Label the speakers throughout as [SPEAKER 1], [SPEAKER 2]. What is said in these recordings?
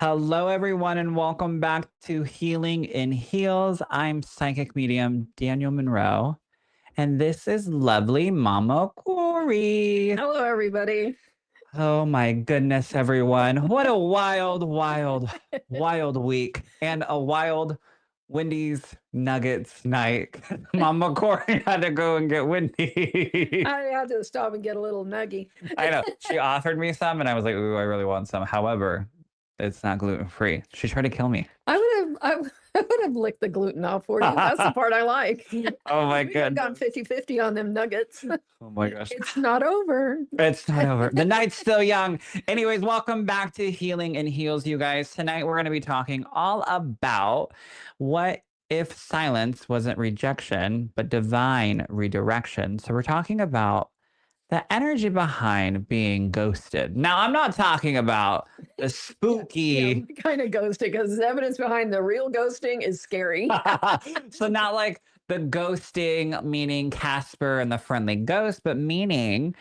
[SPEAKER 1] Hello, everyone, and welcome back to Healing in Heels. I'm psychic medium Daniel Monroe, and this is lovely Mama Corey.
[SPEAKER 2] Hello, everybody.
[SPEAKER 1] Oh my goodness, everyone. What a wild, wild, wild week and a wild Wendy's Nuggets night. Mama Corey had to go and get Wendy's.
[SPEAKER 2] I had to stop and get a little nuggy.
[SPEAKER 1] I know. She offered me some, and I was like, ooh, I really want some. However, it's not gluten free. She tried to kill me.
[SPEAKER 2] I would have licked the gluten off for you. That's the part I like.
[SPEAKER 1] Oh my
[SPEAKER 2] We could have gone
[SPEAKER 1] goodness.
[SPEAKER 2] 50-50 on them nuggets.
[SPEAKER 1] Oh my gosh.
[SPEAKER 2] It's not over.
[SPEAKER 1] It's not over. The night's still young. Anyways, welcome back to Healing and Heals, you guys. Tonight we're going to be talking all about what if silence wasn't rejection, but divine redirection. So we're talking about the energy behind being ghosted. Now, I'm not talking about the
[SPEAKER 2] Yeah,
[SPEAKER 1] spooky.
[SPEAKER 2] kind of ghosting because the evidence behind the real ghosting is scary.
[SPEAKER 1] So not like the ghosting meaning Casper and the friendly ghost, but meaning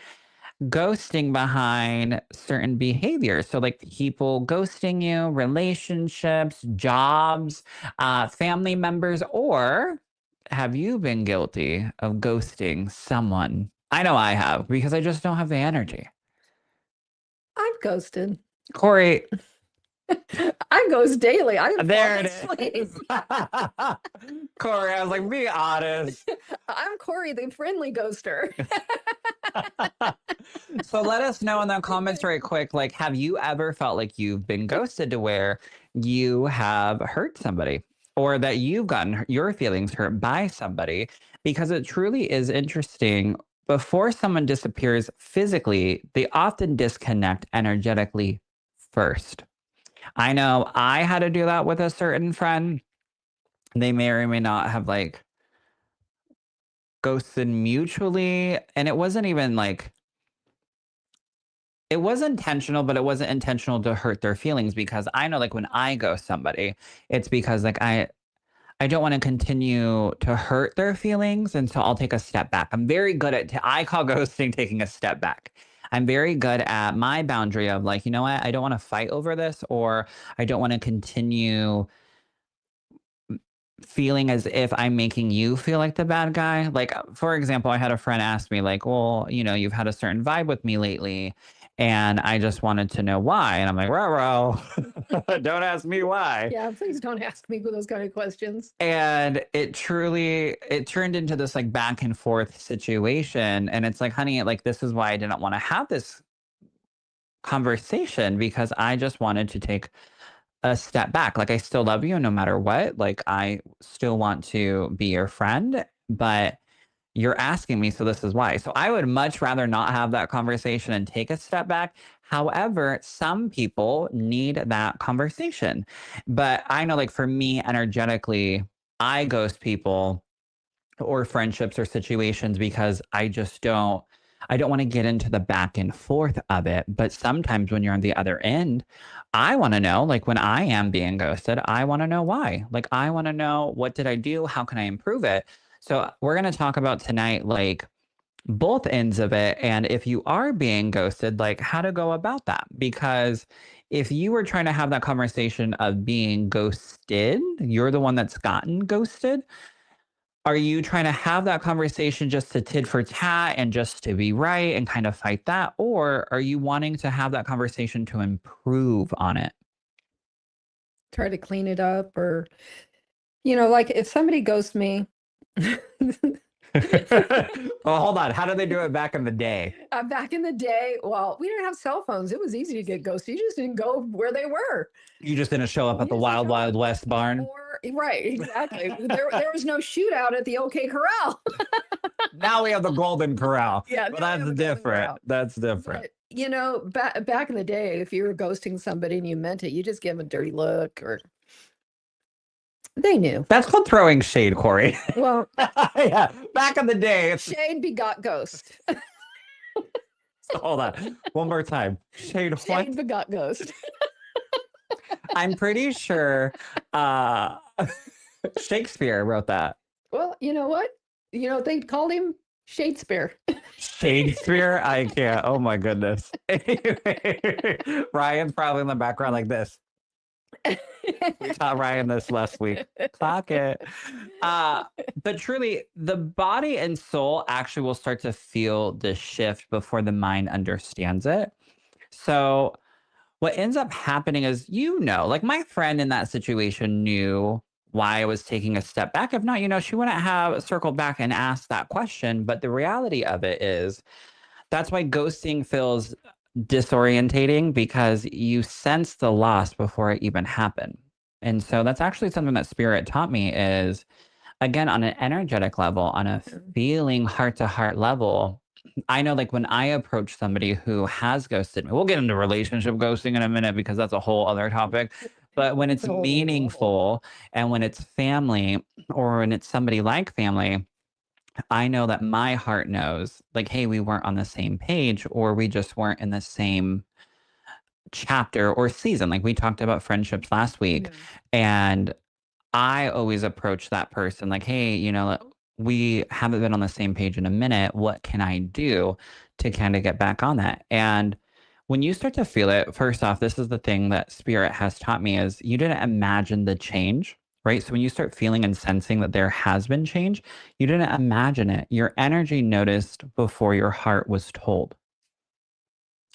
[SPEAKER 1] ghosting behind certain behaviors. So like people ghosting you, relationships, jobs, family members, or have you been guilty of ghosting someone? I know I have because I just don't have the energy.
[SPEAKER 2] I've ghosted.
[SPEAKER 1] Corey,
[SPEAKER 2] I ghost daily. I
[SPEAKER 1] there it
[SPEAKER 2] fall asleep.
[SPEAKER 1] is. Corey, I was like, be honest.
[SPEAKER 2] I'm Corey, the friendly ghoster.
[SPEAKER 1] So let us know in the comments right quick, like, have you ever felt like you've been ghosted to where you have hurt somebody or that you've gotten your feelings hurt by somebody? Because it truly is interesting. Before someone disappears physically, they often disconnect energetically first. I know I had to do that with a certain friend. They may or may not have like ghosted mutually. And it wasn't even like, it was intentional, but it wasn't intentional to hurt their feelings because I know like when I ghost somebody, it's because like I don't want to continue to hurt their feelings, and so I'll take a step back. I'm very good at I call ghosting taking a step back. I'm very good at my boundary of like, you know what? I don't want to fight over this, or I don't want to continue feeling as if I'm making you feel like the bad guy. Like, for example, I had a friend ask me, like, well, you know, you've had a certain vibe with me lately. And I just wanted to know why. And I'm like, row, don't ask me why.
[SPEAKER 2] Yeah, please don't ask me those kind of questions.
[SPEAKER 1] And it turned into this like back and forth situation. And it's like, honey, like, this is why I didn't want to have this conversation because I just wanted to take a step back. Like, I still love you no matter what. Like, I still want to be your friend, but you're asking me, so this is why. So I would much rather not have that conversation and take a step back. However, some people need that conversation. But I know, like, for me, energetically, I ghost people or friendships or situations because I don't want to get into the back and forth of it. But sometimes when you're on the other end, I want to know, like when I am being ghosted, I want to know why. Like I want to know, what did I do? How can I improve it? So we're going to talk about tonight like both ends of it, and if you are being ghosted, like how to go about that. Because if you were trying to have that conversation of being ghosted, you're the one that's gotten ghosted. Are you trying to have that conversation just to tit for tat and just to be right and kind of fight that? Or are you wanting to have that conversation to improve on it?
[SPEAKER 2] Try to clean it up or, like if somebody ghosts me,
[SPEAKER 1] Well, hold on. How did they do it back in the day?
[SPEAKER 2] back in the day, well, we didn't have cell phones. It was easy to get ghosted. You just didn't go where they were.
[SPEAKER 1] You just didn't show up
[SPEAKER 2] You
[SPEAKER 1] at the
[SPEAKER 2] just didn't
[SPEAKER 1] Wild
[SPEAKER 2] show up.
[SPEAKER 1] Wild West barn.
[SPEAKER 2] Or right, exactly. There was no shootout at the OK Corral.
[SPEAKER 1] Now we have the Golden Corral.
[SPEAKER 2] Yeah,
[SPEAKER 1] Well,
[SPEAKER 2] now we have
[SPEAKER 1] that's
[SPEAKER 2] the Golden
[SPEAKER 1] different.
[SPEAKER 2] Corral.
[SPEAKER 1] That's different.
[SPEAKER 2] But back in the day, if you were ghosting somebody and you meant it, you just give them a dirty look or they knew.
[SPEAKER 1] That's called throwing shade, Corey.
[SPEAKER 2] Well,
[SPEAKER 1] Yeah. Back in the day,
[SPEAKER 2] shade begot ghost.
[SPEAKER 1] hold on. One more time. Shade what?
[SPEAKER 2] Shade begot ghost.
[SPEAKER 1] I'm pretty sure Shakespeare wrote that.
[SPEAKER 2] Well, you know what? They called him Shadespeare.
[SPEAKER 1] Shakespeare? I can't. Oh my goodness. Anyway, Ryan's probably in the background like this. We taught Ryan this last week. Clock it. Uh, but truly, the body and soul actually will start to feel the shift before the mind understands it. So, what ends up happening is, like my friend in that situation knew why I was taking a step back. If not, she wouldn't have circled back and asked that question. But the reality of it is, that's why ghosting feels disorientating because you sense the loss before it even happened. And so that's actually something that spirit taught me is, again, on an energetic level, on a feeling heart to heart level. I know, like when I approach somebody who has ghosted me, we'll get into relationship ghosting in a minute because that's a whole other topic. But when
[SPEAKER 2] It's
[SPEAKER 1] it's
[SPEAKER 2] a whole nother level.
[SPEAKER 1] meaningful and when it's family or when it's somebody like family, I know that my heart knows, like, hey, we weren't on the same page or we just weren't in the same chapter or season. Like we talked about friendships last week.
[SPEAKER 2] Yeah.
[SPEAKER 1] And I always approach that person like, hey, we haven't been on the same page in a minute. What can I do to kind of get back on that? And when you start to feel it, first off, this is the thing that spirit has taught me is you didn't imagine the change, right? So when you start feeling and sensing that there has been change, you didn't imagine it. Your energy noticed before your heart was told.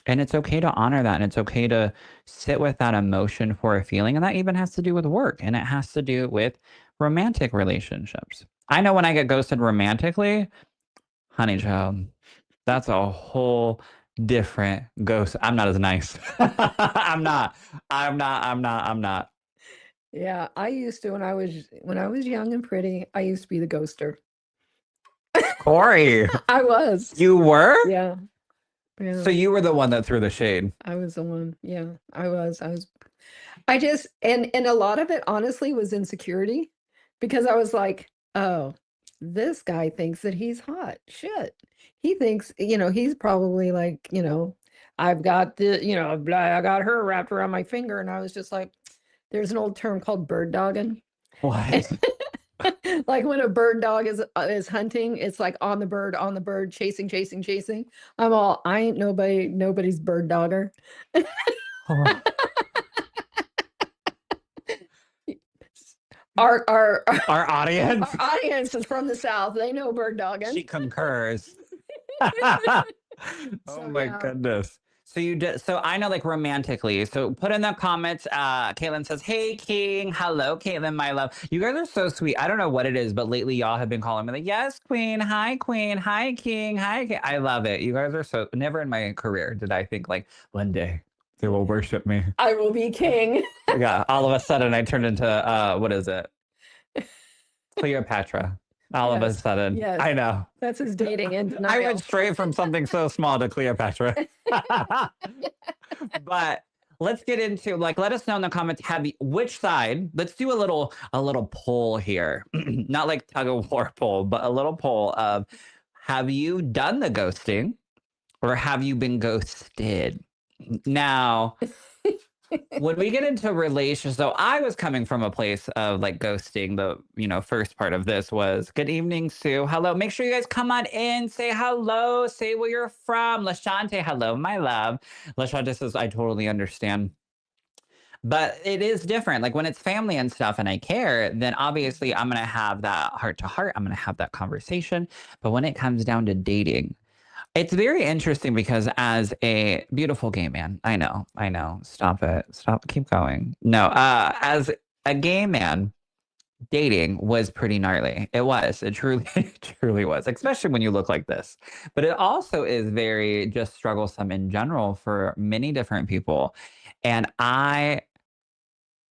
[SPEAKER 1] And it's okay to honor that, and it's okay to sit with that emotion for a feeling, and that even has to do with work, and it has to do with romantic relationships. I know when I get ghosted romantically, honey child, that's a whole different ghost. I'm not as nice. I'm not. I'm not.
[SPEAKER 2] Yeah, I used to when I was young and pretty, I used to be the ghoster.
[SPEAKER 1] Corey,
[SPEAKER 2] I was.
[SPEAKER 1] you were?
[SPEAKER 2] Yeah. Yeah.
[SPEAKER 1] So you were the one that threw the shade.
[SPEAKER 2] I was the one. Yeah, I was. I just and a lot of it honestly was insecurity because I was like, "Oh, this guy thinks that he's hot. Shit. He thinks, he's probably like, I've got blah, I got her wrapped around my finger." And I was just like, there's an old term called bird dogging.
[SPEAKER 1] What?
[SPEAKER 2] Like when a bird dog is hunting, it's like on the bird, chasing, chasing, chasing. I ain't nobody's bird dogger. Our
[SPEAKER 1] Our audience?
[SPEAKER 2] our audience is from the South. They know bird dogging.
[SPEAKER 1] She concurs. Oh
[SPEAKER 2] So
[SPEAKER 1] my
[SPEAKER 2] yeah.
[SPEAKER 1] goodness. So you did, so I know like romantically. So put in the comments, Caitlin says, hey King. Hello, Caitlin, my love. You guys are so sweet. I don't know what it is, but lately y'all have been calling me like, yes, Queen, hi Queen, hi King, hi King. I love it. You guys are so never in my career did I think like one day they will worship me.
[SPEAKER 2] I will be king.
[SPEAKER 1] Yeah, all of a sudden I turned into what is it? Cleopatra. All of a
[SPEAKER 2] Yes.
[SPEAKER 1] sudden.
[SPEAKER 2] Yes.
[SPEAKER 1] I know.
[SPEAKER 2] That's his dating in
[SPEAKER 1] I
[SPEAKER 2] denial.
[SPEAKER 1] went straight from something so small to Cleopatra. But let's get into like let us know in the comments which side. Let's do a little poll here. Not like tug of war poll, but a little poll of have you done the ghosting or have you been ghosted? Now, when we get into relations, so I was coming from a place of like ghosting. The first part of this was good evening, Sue. Hello. Make sure you guys come on in, say hello, say where you're from. Lashante, hello, my love. Lashante says, I totally understand. But it is different. Like when it's family and stuff and I care, then obviously I'm gonna have that heart to heart. I'm gonna have that conversation. But when it comes down to dating, it's very interesting because as a beautiful gay man, I know. Stop it. Stop. Keep going. No, as a gay man, dating was pretty gnarly. It was. It truly, truly was, especially when you look like this. But it also is very just strugglesome in general for many different people. And I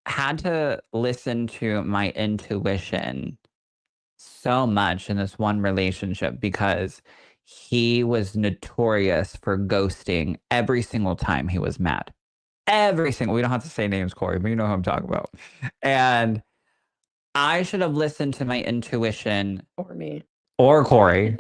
[SPEAKER 1] had to listen to my intuition so much in this one relationship because he was notorious for ghosting every single time he was mad. Every single, we don't have to say names, Corey, but you know who I'm talking about. And I should have listened to my intuition
[SPEAKER 2] Or me.
[SPEAKER 1] or Corey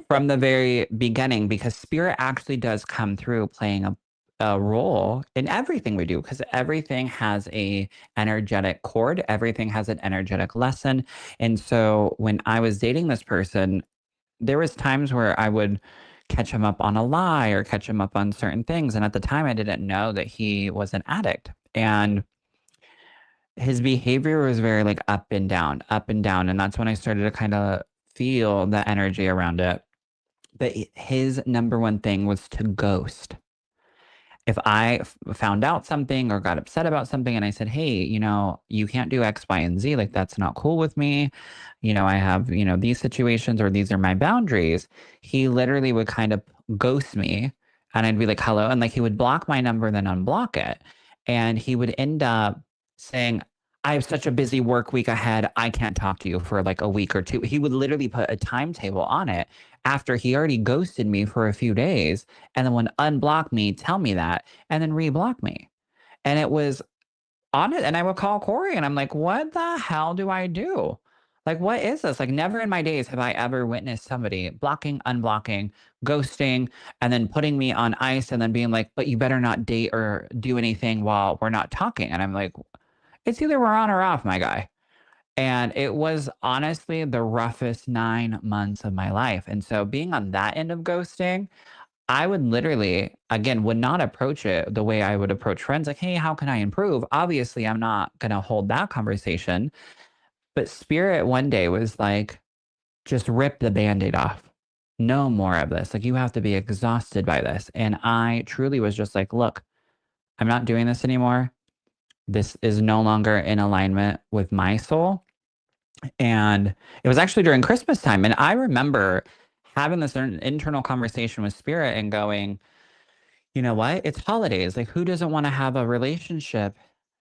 [SPEAKER 1] from the very beginning because spirit actually does come through playing a role in everything we do because everything has a energetic chord, everything has an energetic lesson. And so when I was dating this person, there was times where I would catch him up on a lie or catch him up on certain things, and at the time I didn't know that he was an addict. And his behavior was very like up and down, up and down. And that's when I started to kind of feel the energy around it. But his number one thing was to ghost. If I found out something or got upset about something and I said, hey, you can't do X, Y, and Z, like that's not cool with me. I have, these situations or these are my boundaries. He literally would kind of ghost me and I'd be like, hello. And like he would block my number, then unblock it. And he would end up saying, I have such a busy work week ahead. I can't talk to you for like a week or two. He would literally put a timetable on it after he already ghosted me for a few days and then would unblock me, tell me that, and then reblock me. And it was on it. And I would call Corey and I'm like, what the hell do I do? Like, what is this? Like, never in my days have I ever witnessed somebody blocking, unblocking, ghosting, and then putting me on ice and then being like, but you better not date or do anything while we're not talking. And I'm like, it's either we're on or off, my guy. And it was honestly the roughest 9 months of my life. And so being on that end of ghosting, I would literally, again, would not approach it the way I would approach friends. Like, hey, how can I improve? Obviously, I'm not going to hold that conversation. But Spirit one day was like, just rip the band aid off. No more of this. Like, you have to be exhausted by this. And I truly was just like, look, I'm not doing this anymore. This is no longer in alignment with my soul. And it was actually during Christmas time. And I remember having this internal conversation with Spirit and going, you know what? It's holidays. Like, who doesn't want to have a relationship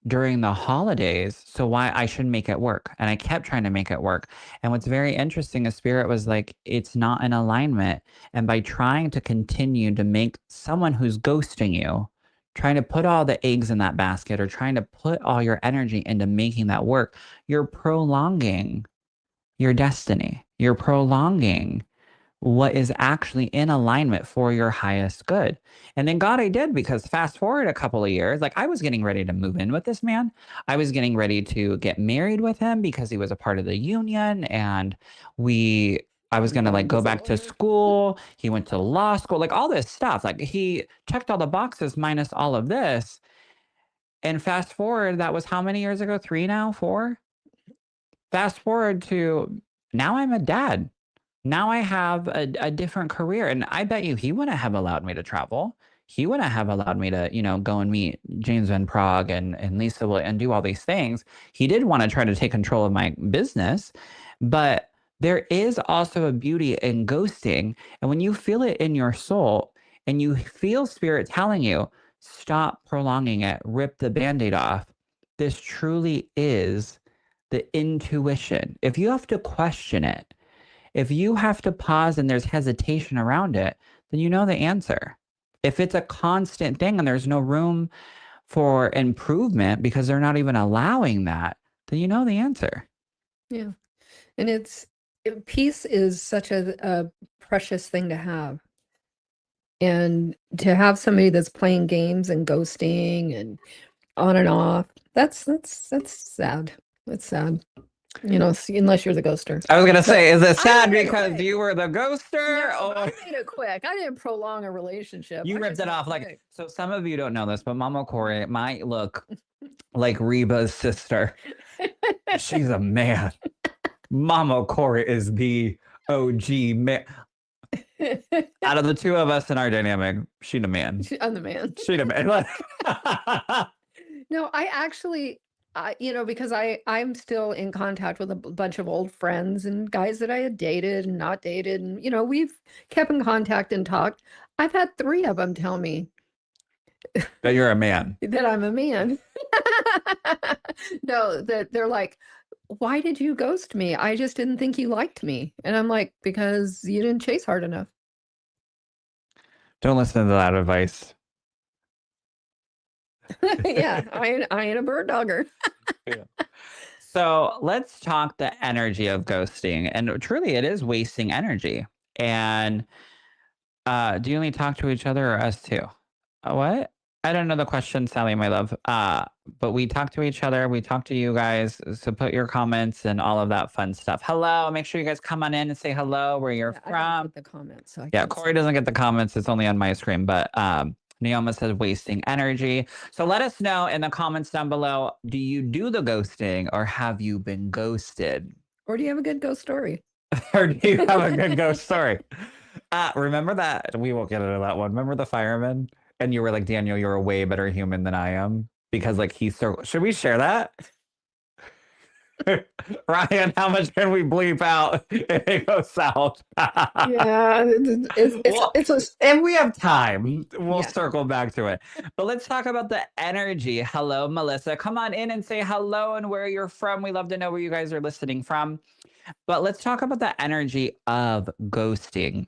[SPEAKER 1] during the holidays? So why I should make it work? And I kept trying to make it work. And what's very interesting is Spirit was like, it's not in alignment. And by trying to continue to make someone who's ghosting you, trying to put all the eggs in that basket or trying to put all your energy into making that work, you're prolonging your destiny. You're prolonging what is actually in alignment for your highest good. And then God, I did, because fast forward a couple of years, like I was getting ready to move in with this man. I was getting ready to get married with him because he was a part of the union. And I was
[SPEAKER 2] And
[SPEAKER 1] going to like
[SPEAKER 2] Corey
[SPEAKER 1] go
[SPEAKER 2] was a
[SPEAKER 1] back to
[SPEAKER 2] lawyer.
[SPEAKER 1] school. He went to law school, like all this stuff. Like he checked all the boxes minus all of this. And fast forward, that was how many years ago? 3 now? 4? Fast forward to now I'm a dad. Now I have a different career, and I bet you he wouldn't have allowed me to travel. He wouldn't have allowed me to, go and meet James Van Prague and Lisa and do all these things. He did want to try to take control of my business, but there is also a beauty in ghosting. And when you feel it in your soul and you feel Spirit telling you, stop prolonging it, rip the band-aid off, this truly is the intuition. If you have to question it, if you have to pause and there's hesitation around it, then you know the answer. If it's a constant thing and there's no room for improvement because they're not even allowing that, then you know the answer.
[SPEAKER 2] Yeah. And peace is such a precious thing to have. And to have somebody that's playing games and ghosting and on and off, that's sad. That's sad. Unless you're the ghoster.
[SPEAKER 1] I was gonna
[SPEAKER 2] So
[SPEAKER 1] say, is it
[SPEAKER 2] I
[SPEAKER 1] sad
[SPEAKER 2] made it
[SPEAKER 1] because
[SPEAKER 2] quick.
[SPEAKER 1] you were the ghoster,
[SPEAKER 2] No, I
[SPEAKER 1] or
[SPEAKER 2] made it quick. I didn't prolong a relationship.
[SPEAKER 1] you
[SPEAKER 2] I
[SPEAKER 1] ripped
[SPEAKER 2] just
[SPEAKER 1] it
[SPEAKER 2] went
[SPEAKER 1] off? Like,
[SPEAKER 2] quick.
[SPEAKER 1] so some of you don't know this, but Mama Corey might look like Reba's sister. She's a man. Mama Corey is the OG man. Out of the two of us in our dynamic, she the man.
[SPEAKER 2] I'm the man.
[SPEAKER 1] She the man.
[SPEAKER 2] No, I actually, because I'm still in contact with a bunch of old friends and guys that I had dated and not dated, and we've kept in contact and talked. I've had 3 of them tell me
[SPEAKER 1] That you're a man.
[SPEAKER 2] that I'm a man. No, that they're like, why did you ghost me? I just didn't think you liked me. And I'm like, because you didn't chase hard enough.
[SPEAKER 1] Don't listen to that advice.
[SPEAKER 2] Yeah, I ain't a bird dogger.
[SPEAKER 1] Yeah. So let's talk the energy of ghosting. And truly, it is wasting energy. And do you only talk to each other or us too? What? I don't know the question, Sally, my love. But we talk to each other. We talk to you guys. So put your comments and all of that fun stuff. Hello. Make sure you guys come on in and say hello, where you're
[SPEAKER 2] Yeah, I don't
[SPEAKER 1] from.
[SPEAKER 2] get the comments, so I
[SPEAKER 1] Yeah,
[SPEAKER 2] can't
[SPEAKER 1] Corey
[SPEAKER 2] see.
[SPEAKER 1] doesn't get the comments. It's only on my screen. But Neoma says wasting energy. So let us know in the comments down below, do you do the ghosting or have you been ghosted?
[SPEAKER 2] Or do you have a good ghost story?
[SPEAKER 1] Or do you have a good ghost story? Remember that? We won't get into that one. Remember the fireman? And you were like, Daniel, you're a way better human than I am. Because like he's so should we share that? Ryan, how much can we bleep out if it goes south?
[SPEAKER 2] Yeah,
[SPEAKER 1] Well,
[SPEAKER 2] it's a
[SPEAKER 1] if we have time, we'll
[SPEAKER 2] yeah.
[SPEAKER 1] circle back to it. But let's talk about the energy. Hello, Melissa. Come on in and say hello and where you're from. We love to know where you guys are listening from. But let's talk about the energy of ghosting.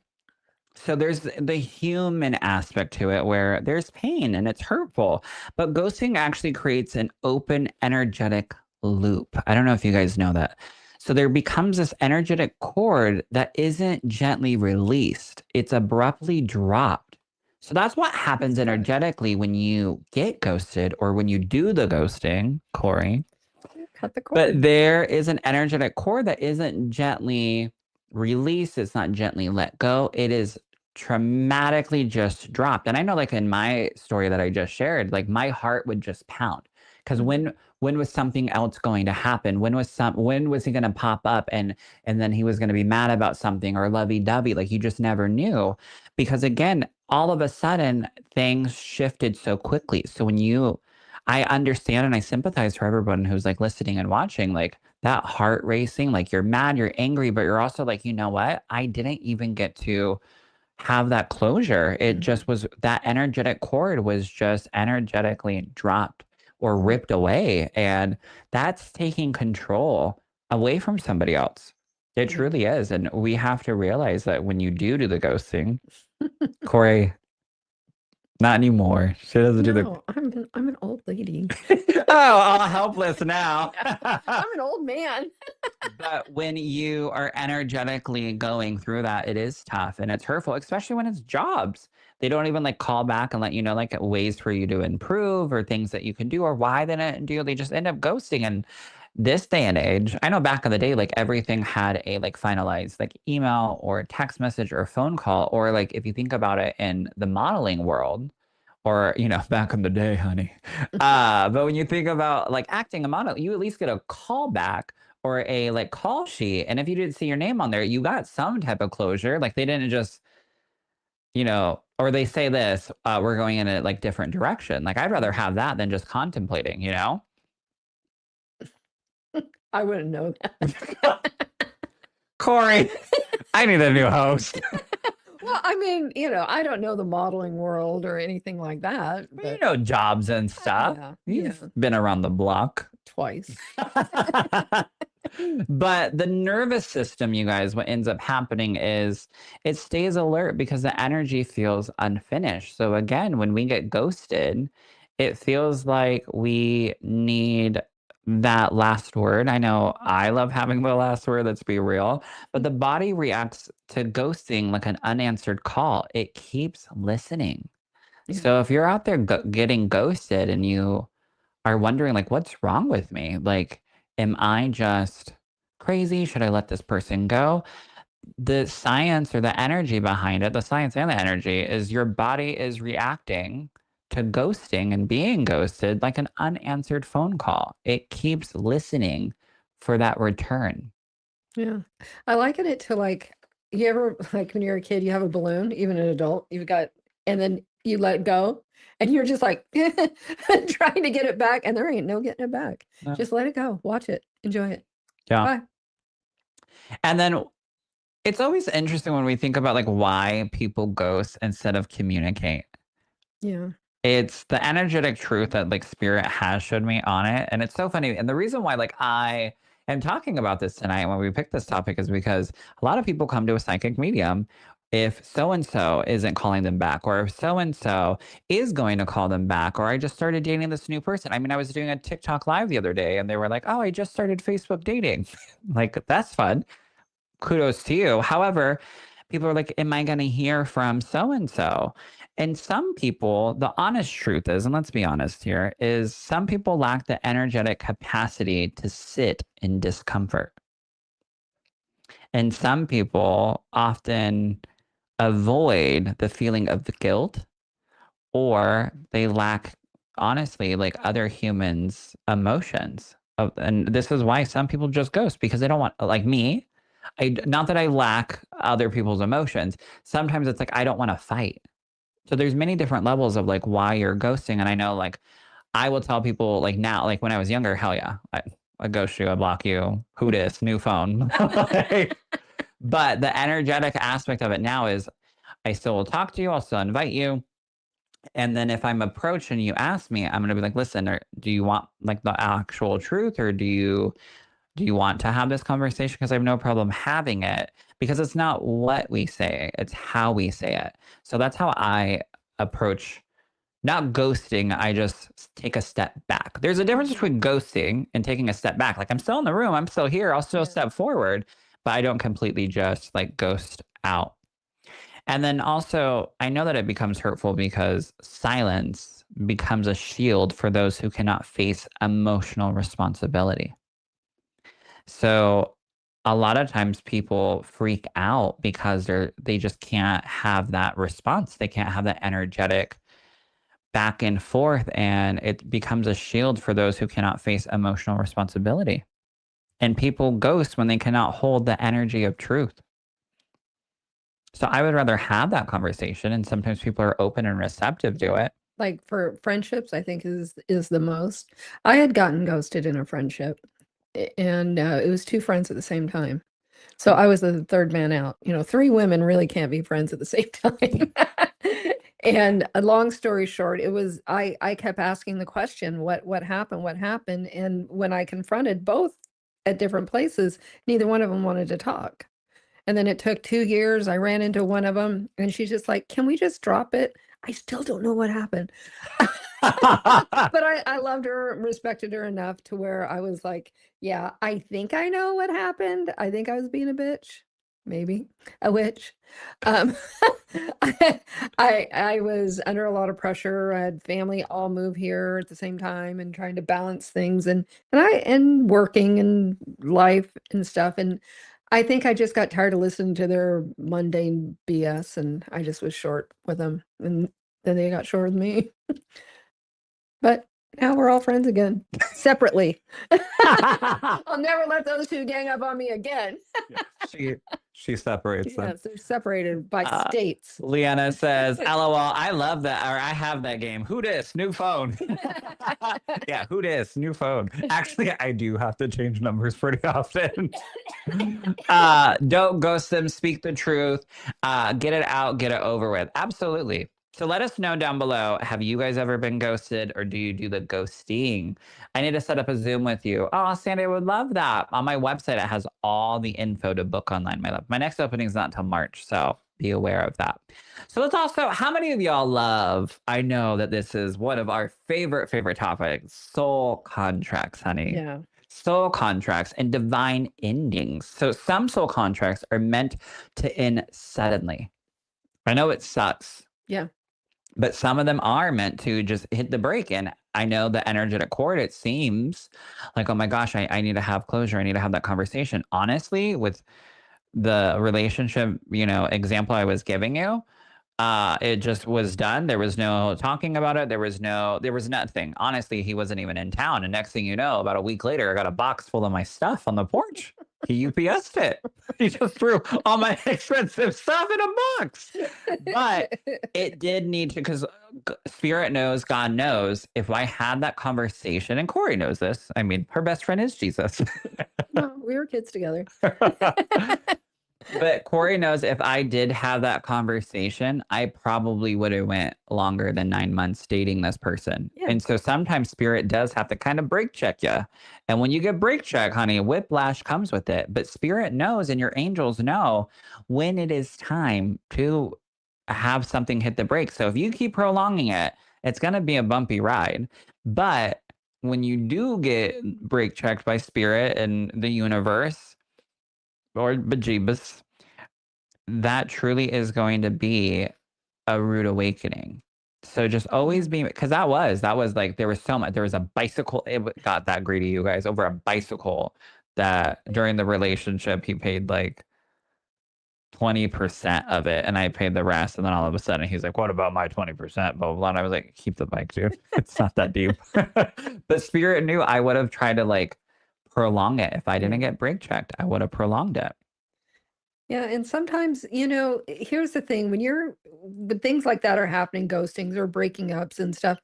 [SPEAKER 1] So there's the human aspect to it where there's pain and it's hurtful, but ghosting actually creates an open energetic loop. I don't know if you guys know that. So there becomes this energetic cord that isn't gently released. It's abruptly dropped. So that's what happens
[SPEAKER 2] That's right.
[SPEAKER 1] energetically when you get ghosted or when you do the ghosting, Corey.
[SPEAKER 2] Cut the
[SPEAKER 1] But
[SPEAKER 2] cord.
[SPEAKER 1] there is an energetic cord that isn't gently released. It's not gently let go. It is traumatically just dropped. And I know, like in my story that I just shared, like my heart would just pound because when was something else going to happen? When was he going to pop up and then he was going to be mad about something or lovey dovey? Like you just never knew because again, all of a sudden things shifted so quickly. So when you I understand and I sympathize for everyone who's like listening and watching, like that heart racing, like you're mad, you're angry, but you're also like, you know what? I didn't even get to have that closure. It just was that energetic cord was just energetically dropped or ripped away. And that's taking control away from somebody else. It truly is. And we have to realize that when you do the ghosting, Corey, not anymore. She doesn't do the
[SPEAKER 2] No, I'm an old lady.
[SPEAKER 1] oh, all helpless now.
[SPEAKER 2] I'm an old man.
[SPEAKER 1] But when you are energetically going through that, it is tough and it's hurtful, especially when it's jobs. They don't even like call back and let you know like ways for you to improve or things that you can do or why they didn't do. They just end up ghosting. And this day and age, I know back in the day, like everything had a like finalized like email or text message or phone call. Or like if you think about it in the modeling world, or back in the day, honey. But when you think about like acting a model, you at least get a call back or a like call sheet. And if you didn't see your name on there, you got some type of closure. Like they didn't just, or they say this, we're going in a like different direction. Like I'd rather have that than just contemplating,
[SPEAKER 2] I wouldn't know that.
[SPEAKER 1] Corey, I need a new host.
[SPEAKER 2] Well, I mean, I don't know the modeling world or anything like that,
[SPEAKER 1] Well,
[SPEAKER 2] but
[SPEAKER 1] jobs and stuff.
[SPEAKER 2] yeah,
[SPEAKER 1] You've been around the block.
[SPEAKER 2] twice.
[SPEAKER 1] But the nervous system, you guys, what ends up happening is it stays alert because the energy feels unfinished. So again, when we get ghosted, it feels like we need that last word. I know I love having the last word, let's be real, but the body reacts to ghosting like an unanswered call. It keeps listening.
[SPEAKER 2] Yeah.
[SPEAKER 1] So if you're out there getting ghosted and you are wondering like, what's wrong with me? Like, am I just crazy? Should I let this person go? The science or the energy behind it, the science and the energy is your body is reacting to ghosting and being ghosted like an unanswered phone call. It keeps listening for that return.
[SPEAKER 2] Yeah. I liken it to like, you ever, like when you're a kid, you have a balloon, even an adult, and then you let go and you're just like trying to get it back, and there ain't no getting it back.
[SPEAKER 1] No.
[SPEAKER 2] Just let it go, watch it, enjoy it.
[SPEAKER 1] Yeah.
[SPEAKER 2] Bye.
[SPEAKER 1] And then it's always interesting when we think about like why people ghost instead of communicate.
[SPEAKER 2] Yeah.
[SPEAKER 1] It's the energetic truth that like spirit has showed me on it. And it's so funny. And the reason why like I am talking about this tonight when we picked this topic is because a lot of people come to a psychic medium if so and so isn't calling them back, or if so and so is going to call them back, or I just started dating this new person. I mean, I was doing a TikTok live the other day and they were like, oh, I just started Facebook dating. Like, that's fun. Kudos to you. However, people are like, am I going to hear from so and so? And some people, the honest truth is, and let's be honest here, is some people lack the energetic capacity to sit in discomfort. And some people often avoid the feeling of guilt or they lack, honestly, like other humans' emotions. And this is why some people just ghost because they don't want, like me. Not that I lack other people's emotions. Sometimes it's like I don't want to fight. So there's many different levels of like why you're ghosting. And I know like I will tell people like now, like when I was younger, hell yeah, I ghost you, I block you. Who dis? New phone. But the energetic aspect of it now is I still will talk to you. I'll still invite you. And then if I'm approached and you ask me, I'm gonna be like, listen, do you want like the actual truth, or do you want to have this conversation? Because I have no problem having it because it's not what we say, it's how we say it. So that's how I approach not ghosting. I just take a step back. There's a difference
[SPEAKER 2] Mhm.
[SPEAKER 1] between ghosting and taking a step back. Like I'm still in the room, I'm still here, I'll still
[SPEAKER 2] Yeah.
[SPEAKER 1] step forward, but I don't completely just like ghost out. And then also, I know that it becomes hurtful because silence becomes a shield for those who cannot face emotional responsibility. So a lot of times people freak out because they just can't have that response. They can't have that energetic back and forth, and it becomes a shield for those who cannot face emotional responsibility. And people ghost when they cannot hold the energy of truth. So I would rather have that conversation, and sometimes people are open and receptive to
[SPEAKER 2] Yeah.
[SPEAKER 1] it.
[SPEAKER 2] Like for friendships, I think is the most. I had gotten ghosted in a friendship, and it was two friends at the same time. So I was the third man out. You know, three women really can't be friends at the same time. And a long story short, it was I kept asking the question, what happened? What happened? And when I confronted both at different places, neither one of them wanted to talk. And then it took 2 years, I ran into one of them, and she's just like, "Can we just drop it? I still don't know what happened." But I loved her and respected her enough to where I was like, "Yeah, I think I know what happened. I think I was being a bitch, maybe a witch." Um, I I was under a lot of pressure. I had family all move here at the same time and trying to balance things and working and life and stuff, and I think I just got tired of listening to their mundane BS, and I just was short with them, and then they got short with me. But now we're all friends again, separately. I'll never let those 2 gang up on me again.
[SPEAKER 1] Yeah, she she separates them.
[SPEAKER 2] Yes, they're separated by
[SPEAKER 1] Uh,
[SPEAKER 2] states.
[SPEAKER 1] Leanna says, "LOL, I love that, or I have that game. Who dis? New phone." Yeah, who dis? New phone. Actually, I do have to change numbers pretty often. Don't ghost them, speak the truth, get it out, get it over with. Absolutely. So let us know down below, have you guys ever been ghosted, or do you do the ghosting? I need to set up a Zoom with you. Oh, Sandy, I would love that. On my website, it has all the info to book online. My next opening is not until March, so be aware of that. So let's also, how many of y'all love, I know that this is one of our favorite topics, soul contracts, honey.
[SPEAKER 2] Yeah,
[SPEAKER 1] Soul contracts and divine endings. So some soul contracts are meant to end suddenly. I know it sucks,
[SPEAKER 2] yeah.
[SPEAKER 1] but some of them are meant to just hit the brake. And I know the energetic cord, it seems like, oh my gosh, I need to have closure. I need to have that conversation. Honestly, with the relationship, example I was giving you, it just was done. There was no talking about it. There was nothing. Honestly, he wasn't even in town. And next thing you know, about a week later, I got a box full of my stuff on the porch. He UPS'd it. He just threw all my expensive stuff in a box. But it did need to, because Spirit knows, God knows, if I had that conversation, and Corey knows this, I mean, her best friend is Jesus.
[SPEAKER 2] Well, we were kids together.
[SPEAKER 1] But Corey knows if I did have that conversation, I probably would have went longer than 9 months dating this person.
[SPEAKER 2] Yeah.
[SPEAKER 1] And so sometimes spirit does have to kind of break check you. And when you get break check, honey, whiplash comes with it. But spirit knows and your angels know when it is time to have something hit the brake. So if you keep prolonging it, it's going to be a bumpy ride. But when you do get break checked by spirit and the universe, or bejeebus, that truly is going to be a rude awakening. So just
[SPEAKER 2] Yeah.
[SPEAKER 1] always be, because that was like, there was so much, there was a bicycle, got that greedy, you guys, over a bicycle that during the relationship he paid like 20% of it and I paid the rest. And then all of a sudden he's like, what about my 20%? Blah, blah, blah. And I was like, keep the bike, dude. It's not that deep. But Spirit knew I would have tried to like prolong it. If I
[SPEAKER 2] Yeah.
[SPEAKER 1] didn't get brake checked, I would have prolonged it.
[SPEAKER 2] Yeah, and sometimes, here's the thing, when things like that are happening, ghostings or breaking ups and stuff,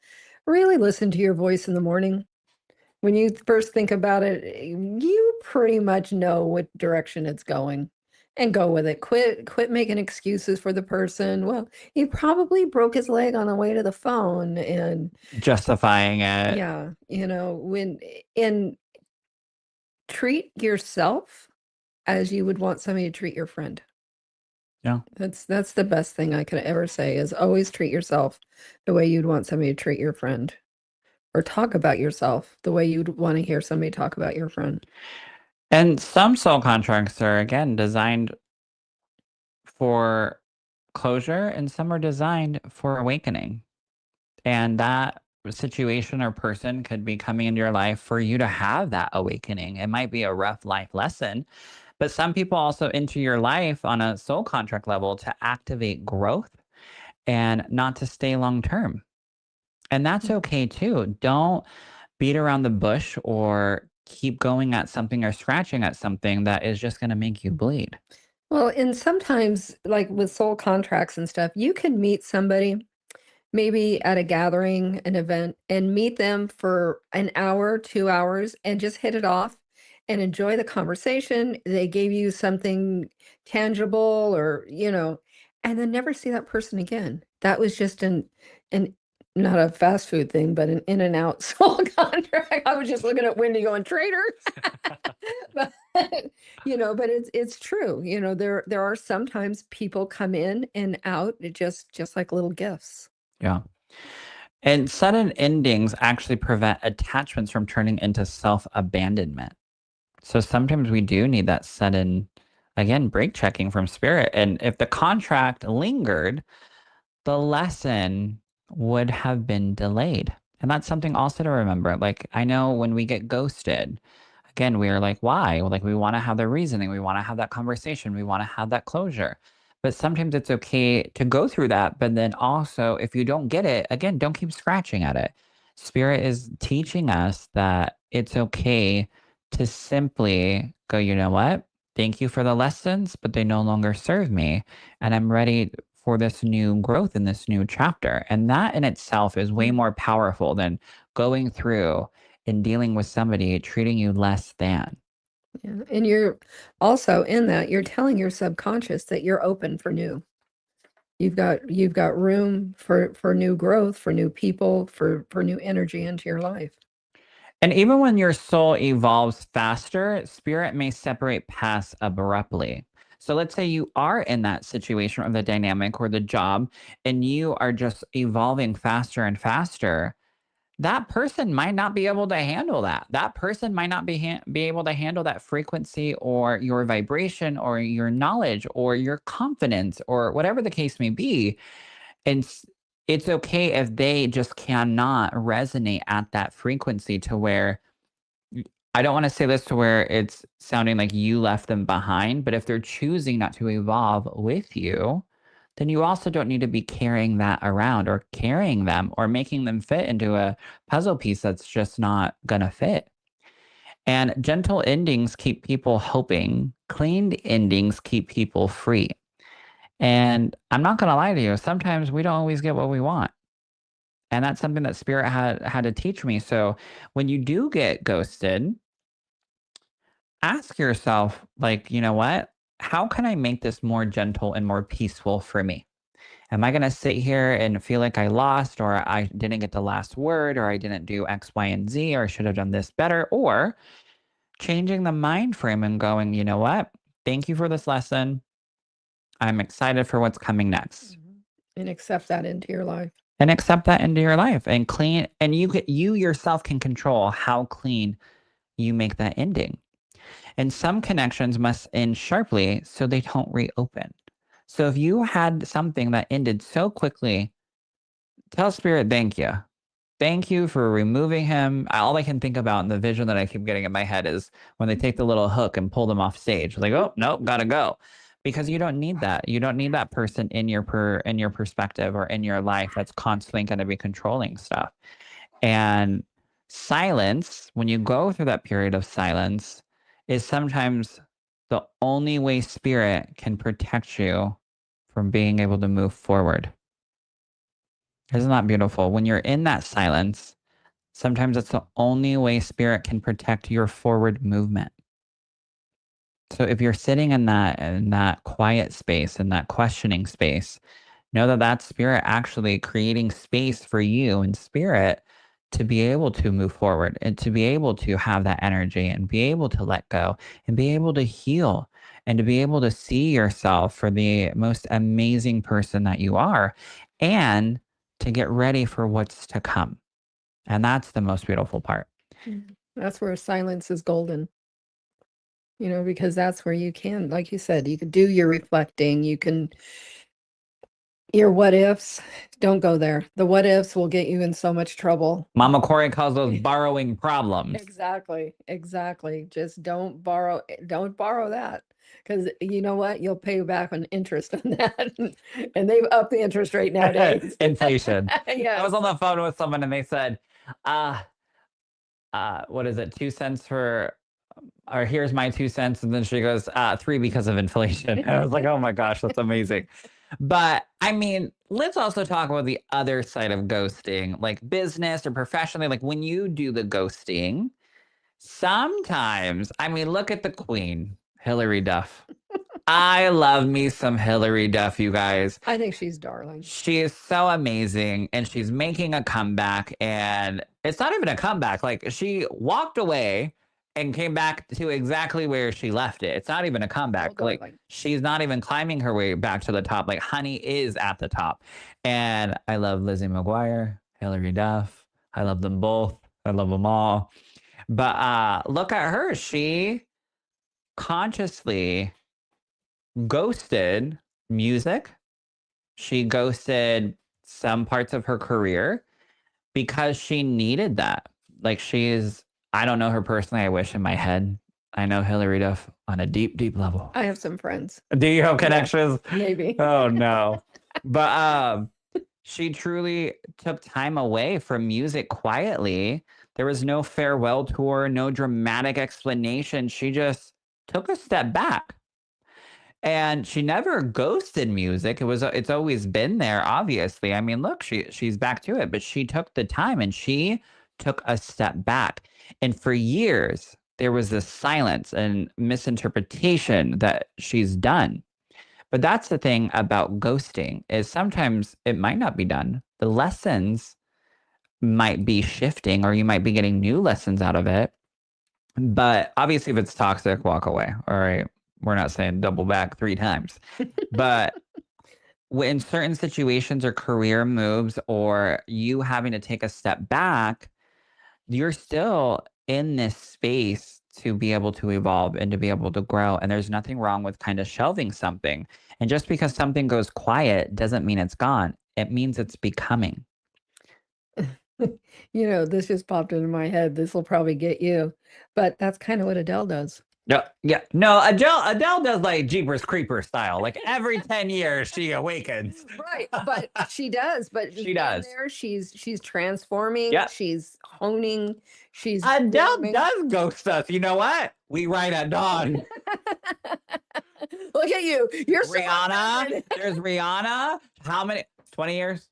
[SPEAKER 2] really listen to your voice in the morning. When you first think about it, you pretty much know what direction it's going and go with it. Quit making excuses for the person. Well, he probably broke his leg on the way to the phone and
[SPEAKER 1] Justifying it.
[SPEAKER 2] yeah, when and treat yourself as you would want somebody to treat your friend.
[SPEAKER 1] Yeah.
[SPEAKER 2] That's the best thing I could ever say is always treat yourself the way you'd want somebody to treat your friend or talk about yourself the way you'd want to hear somebody talk about your friend.
[SPEAKER 1] And some soul contracts are, again, designed for closure and some are designed for awakening. And that situation or person could be coming into your life for you to have that awakening. It might be a rough life lesson, but some people also enter your life on a soul contract level to activate growth and not to stay long term. And that's
[SPEAKER 2] Mm.
[SPEAKER 1] okay too. Don't beat around the bush or keep going at something or scratching at something that is just going to make you bleed.
[SPEAKER 2] Well, and sometimes, like with soul contracts and stuff, you can meet somebody maybe at a gathering, an event, and meet them for an hour, 2 hours, and just hit it off and enjoy the conversation. They gave you something tangible or, and then never see that person again. That was just an not a fast food thing, but an in and out soul contract. I was just looking at Wendy going, "Trader." But, but it's true. There are sometimes people come in and out, just like little gifts.
[SPEAKER 1] Yeah. And sudden endings actually prevent attachments from turning into self abandonment. So sometimes we do need that sudden, again, break checking from spirit. And if the contract lingered, the lesson would have been delayed. And that's something also to remember. Like, I know when we get ghosted, again, we are like, why? Like, we want to have the reasoning, we want to have that conversation, we want to have that closure. But sometimes it's okay to go through that. But then also, if you don't get it, again, don't keep scratching at it. Spirit is teaching us that it's okay to simply go, you know what? Thank you for the lessons, but they no longer serve me. And I'm ready for this new growth in this new chapter. And that in itself is way
[SPEAKER 2] Mm.
[SPEAKER 1] more powerful than going through and dealing with somebody treating you less than.
[SPEAKER 2] Yeah, and you're also in that, you're telling your subconscious that you're open for new. You've got room for new growth, for new people, for new energy into your life.
[SPEAKER 1] And even when your soul evolves faster, spirit may separate paths abruptly. So let's say you are in that situation or the dynamic or the job, and you are just evolving faster and faster. That person might not be able to handle that. That person might not be able to handle that frequency or your vibration or your knowledge or your confidence or whatever the case may be. And it's okay if they just cannot resonate at that frequency to where I don't want to say this to where it's sounding like you left them behind, but if they're choosing not to evolve with you, then you also don't need to be carrying that around or carrying them or making them fit into a puzzle piece that's just not going to fit. And gentle endings keep people hoping, cleaned endings keep people free. And I'm not going to lie to you, sometimes we don't always get what we want. And that's something that spirit had to teach me. So when you do get ghosted, ask yourself, like, you know what? How can I make this more gentle and more peaceful for me? Am I going to sit here and feel like I lost, or I didn't get the last word, or I didn't do X, Y, and Z, or I should have done this better? Or changing the mind frame and going, you know what? Thank you for this lesson. I'm excited for what's coming next.
[SPEAKER 2] Mhm. And accept that into your life.
[SPEAKER 1] And accept that into your life and clean. And you yourself can control how clean you make that ending. And some connections must end sharply so they don't reopen. So if you had something that ended so quickly, tell spirit thank you. Thank you for removing him. All I can think about in the vision that I keep getting in my head is when they take the little hook and pull them off stage. Like, oh, nope, gotta go. because you don't need that. You don't need that person in your perspective or in your life that's constantly going to be controlling stuff. And silence, when you go through that period of silence, is sometimes the only way spirit can protect you from being able to move forward. Isn't that beautiful? When you're in that silence, sometimes it's the only way spirit can protect your forward movement. So if you're sitting in that quiet space, in that questioning space, know that that's spirit actually creating space for you in spirit to be able to move forward and to be able to have that energy and be able to let go and be able to heal and to be able to see yourself for the most amazing person that you are and to get ready for what's to come. And that's the most beautiful part.
[SPEAKER 2] That's where silence is golden. Because that's where you can, like you said, you can do your reflecting, your what ifs, don't go there. The what ifs will get you in so much trouble.
[SPEAKER 1] Mama Corey calls those borrowing problems.
[SPEAKER 2] Exactly. Just don't borrow that. Because you know what? You'll pay back on interest on that. And they've upped the interest rate nowadays.
[SPEAKER 1] Inflation. I was
[SPEAKER 2] Yes.
[SPEAKER 1] on the phone with someone and they said, what is it, 2 cents for, or here's my 2 cents. And then she goes, 3 because of inflation. And I was like, oh my gosh, that's amazing. But I mean, let's also talk about the other side of ghosting, like business or professionally. Like when you do the ghosting, sometimes, I mean, look at the queen, Hillary Duff. I love me some Hillary Duff, you guys.
[SPEAKER 2] I think she's darling.
[SPEAKER 1] She is so amazing and she's making a comeback. And it's not even a comeback. Like she walked away and came back to exactly where she left it. It's not even a comeback.
[SPEAKER 2] Oh,
[SPEAKER 1] Like
[SPEAKER 2] darling.
[SPEAKER 1] she's not even climbing her way back to the top. Like Honey is at the top. And I love Lizzie McGuire, Hillary Duff. I love them both. I love them all. But look at her. She consciously ghosted music. She ghosted some parts of her career because she needed that. Like I don't know her personally. I wish in my head. I know Hillary Duff on a deep, deep level.
[SPEAKER 2] I have some friends.
[SPEAKER 1] Do you have connections?
[SPEAKER 2] Maybe.
[SPEAKER 1] Oh no. But she truly took time away from music quietly. There was no farewell tour, no dramatic explanation. She just took a step back. And she never ghosted music. It's always been there, obviously. I mean, look, she's back to it, but she took the time and she took a step back. And for years, there was this silence and misinterpretation that she's done. But that's the thing about ghosting is sometimes it might not be done. The lessons might be shifting or you might be getting new lessons out of it. But obviously if it's toxic, walk away. All right. We're not saying double back 3 times. But in certain situations or career moves or you having to take a step back, you're still in this space to be able to evolve and to be able to grow. And there's nothing wrong with kind of shelving something. And just because something goes quiet doesn't mean it's gone. It means it's becoming.
[SPEAKER 2] This just popped into my head. This will probably get you. But that's kind of what Adele does.
[SPEAKER 1] Yeah. No, Adele does like Jeepers Creepers style. Like every 10 years she awakens.
[SPEAKER 2] Right. But she does. But
[SPEAKER 1] She does.
[SPEAKER 2] there, she's transforming.
[SPEAKER 1] Yeah.
[SPEAKER 2] She's honing. She's
[SPEAKER 1] Adele
[SPEAKER 2] blooming.
[SPEAKER 1] does ghost us. You know what? We write at dawn.
[SPEAKER 2] Look at you. You're
[SPEAKER 1] Rihanna. There's Rihanna. How many? 20 years?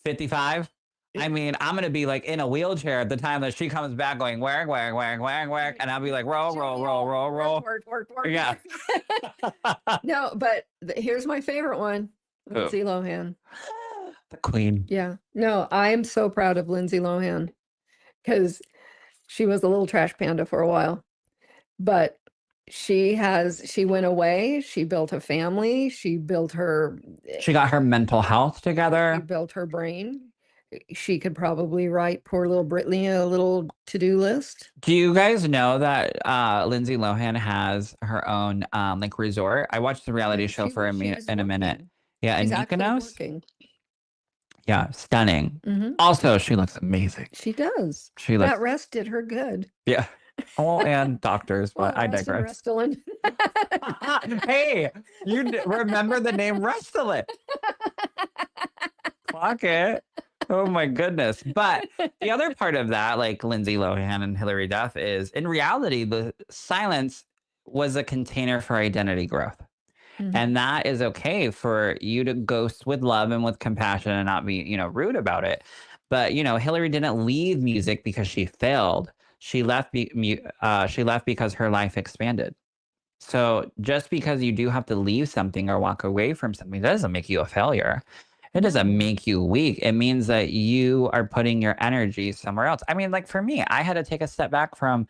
[SPEAKER 1] 55? I mean, I'm going to be like in a wheelchair at the time that she comes back going, whack, whack, whack, whack, whack. And I'll be like, roll, roll, roll, roll, roll.
[SPEAKER 2] Work.
[SPEAKER 1] Yeah.
[SPEAKER 2] No, but here's my favorite one. Lindsay Lohan.
[SPEAKER 1] The queen.
[SPEAKER 2] Yeah. No, I'm so proud of Lindsay Lohan because she was a little trash panda for a while. But she went away, she built a family, she got
[SPEAKER 1] her mental health together.
[SPEAKER 2] She built her brain. She could probably write poor little Brittany a little to-do list.
[SPEAKER 1] Do you guys know that Lindsay Lohan has her own like resort? I watched the reality show for a minute. Yeah,
[SPEAKER 2] she's
[SPEAKER 1] in Mykonos.
[SPEAKER 2] Working.
[SPEAKER 1] Yeah, stunning. Also, she looks amazing.
[SPEAKER 2] She does.
[SPEAKER 1] That
[SPEAKER 2] rest did her good.
[SPEAKER 1] Yeah. Oh, and doctors, but
[SPEAKER 2] Well,
[SPEAKER 1] I
[SPEAKER 2] rest and
[SPEAKER 1] digress.
[SPEAKER 2] Restylane.
[SPEAKER 1] Hey, remember the name Restylane. Clock it. Oh my goodness. But the other part of that, like Lindsay Lohan and Hilary Duff, is in reality, the silence was a container for identity growth. And
[SPEAKER 2] Mhm.
[SPEAKER 1] that is okay for you to ghost with love and with compassion and not be, rude about it. But, Hillary didn't leave music because she failed. She left because her life expanded. So just because you do have to leave something or walk away from something doesn't make you a failure. It doesn't
[SPEAKER 2] No.
[SPEAKER 1] make you weak. It means that you are putting your energy somewhere else. I mean, like for me, I had to take a step back from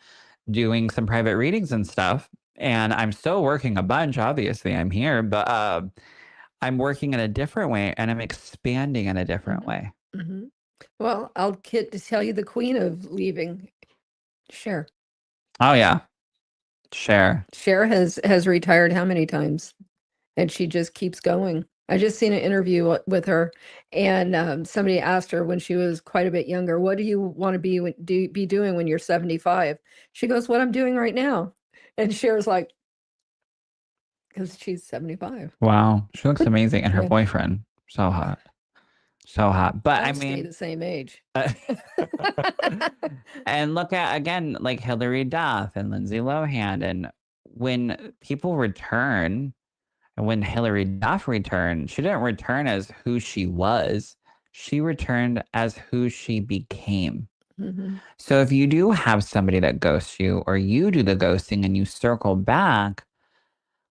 [SPEAKER 1] doing some private readings and stuff. And I'm still working a bunch. Obviously, I'm here, but I'm working in a different way and I'm expanding in a different
[SPEAKER 2] Mhm.
[SPEAKER 1] way.
[SPEAKER 2] Mhm. Well, I'll get to tell you the queen of leaving, Cher.
[SPEAKER 1] Oh, yeah. Share.
[SPEAKER 2] Cher has retired how many times? And she just keeps going. I just seen an interview with her, and somebody asked her when she was quite a bit younger, "What do you want to be doing when you're 75?" She goes, "What I'm doing right now." And Cher's like, "Because she's 75."
[SPEAKER 1] Wow. She looks amazing. And her
[SPEAKER 2] Yeah,
[SPEAKER 1] boyfriend, so hot. So hot. But I
[SPEAKER 2] I'd stay
[SPEAKER 1] mean,
[SPEAKER 2] the same age.
[SPEAKER 1] Uh, and look at again, like Hilary Duff and Lindsay Lohan. And when people return, and when Hilary Duff returned, she didn't return as who she was. She returned as who she became.
[SPEAKER 2] Mhm.
[SPEAKER 1] So if you do have somebody that ghosts you, or you do the ghosting and you circle back,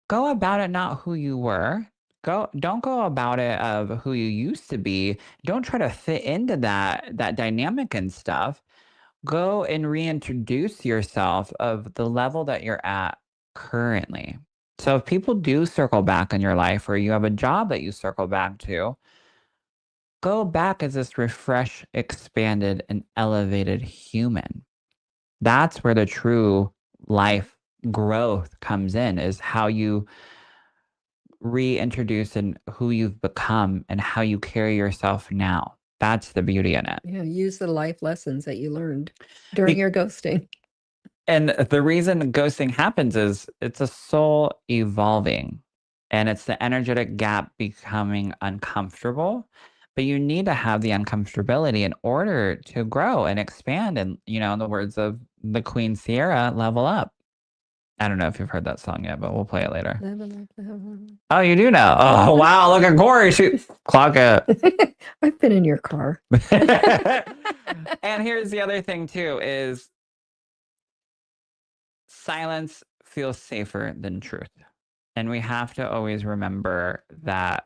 [SPEAKER 1] go about it not who you were. Don't go about it of who you used to be. Don't try to fit into that dynamic and stuff. Go and reintroduce yourself of the level that you're at currently. So if people do circle back in your life or you have a job that you circle back to, go back as this refreshed, expanded, and elevated human. That's where the true life growth comes in, is how you reintroduce and who you've become and how you carry yourself now. That's the beauty in it.
[SPEAKER 2] Yeah, use the life lessons that you learned during your ghosting.
[SPEAKER 1] And the reason ghosting happens is it's a soul evolving and it's the energetic gap becoming uncomfortable. But you need to have the uncomfortability in order to grow and expand. And, in the words of the Queen Sierra, level up. I don't know if you've heard that song yet, but we'll play it later.
[SPEAKER 2] Level up, level up.
[SPEAKER 1] Oh, you do know. Oh, wow. Look at Corey. Shoot. Clock it.
[SPEAKER 2] I've been in your car.
[SPEAKER 1] And here's the other thing, too, is silence feels safer than truth. And we have to always remember that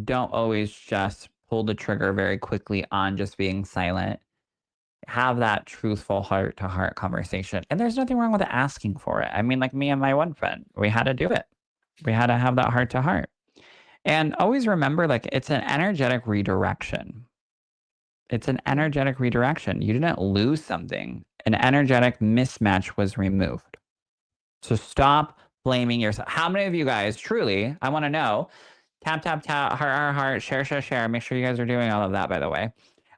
[SPEAKER 1] don't always just pull the trigger very quickly on just being silent. Have that truthful heart to heart conversation. And there's nothing wrong with asking for it. I mean, like me and my one friend, we had to do it. We had to have that heart to heart. And always remember, like, it's an energetic redirection. It's an energetic redirection. You didn't lose something, an energetic mismatch was removed. So stop blaming yourself. How many of you guys truly, I want to know, tap, tap, tap, heart, heart, share, share, share. Make sure you guys are doing all of that, by the way.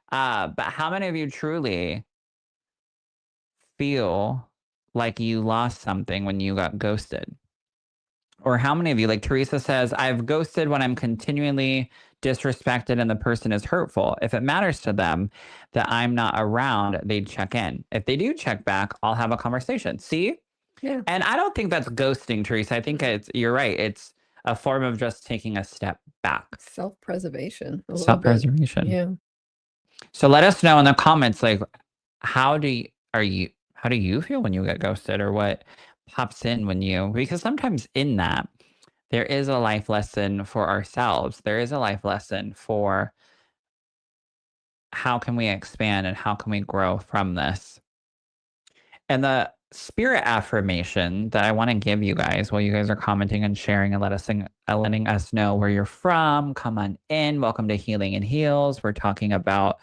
[SPEAKER 1] But how many of you truly feel like you lost something when you got ghosted? Or how many of you, like Teresa says, I've ghosted when I'm continually disrespected and the person is hurtful. If it matters to them that I'm not around, they check in. If they do check back, I'll have a conversation. See?
[SPEAKER 2] Yeah.
[SPEAKER 1] And I don't think that's ghosting, Teresa. I think you're right. It's a form of just taking a step back.
[SPEAKER 2] Self-preservation a little bit.
[SPEAKER 1] Self-preservation.
[SPEAKER 2] Yeah.
[SPEAKER 1] So let us know in the comments, like, how do you feel when you get ghosted, or what pops in when you, because sometimes in that there is a life lesson for ourselves. There is a life lesson for how can we expand and how can we grow from this. And the spirit affirmation that I want to give you guys while you guys are commenting and sharing and letting us know where you're from. Come on in. Welcome to Healing and Heals. We're talking about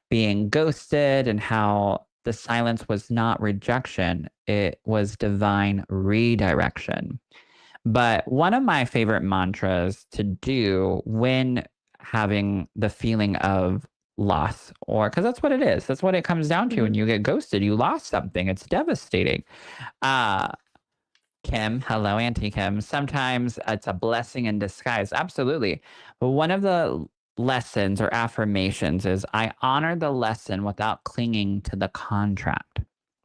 [SPEAKER 1] being ghosted and how the silence was not rejection, it was divine redirection. But one of my favorite mantras to do when having the feeling of loss, or because that's what it is. That's what it comes down to. When you get ghosted, you lost something. It's devastating. Kim, hello, Auntie Kim. Sometimes it's a blessing in disguise. Absolutely. But one of the lessons or affirmations is I honor the lesson without clinging to the contract.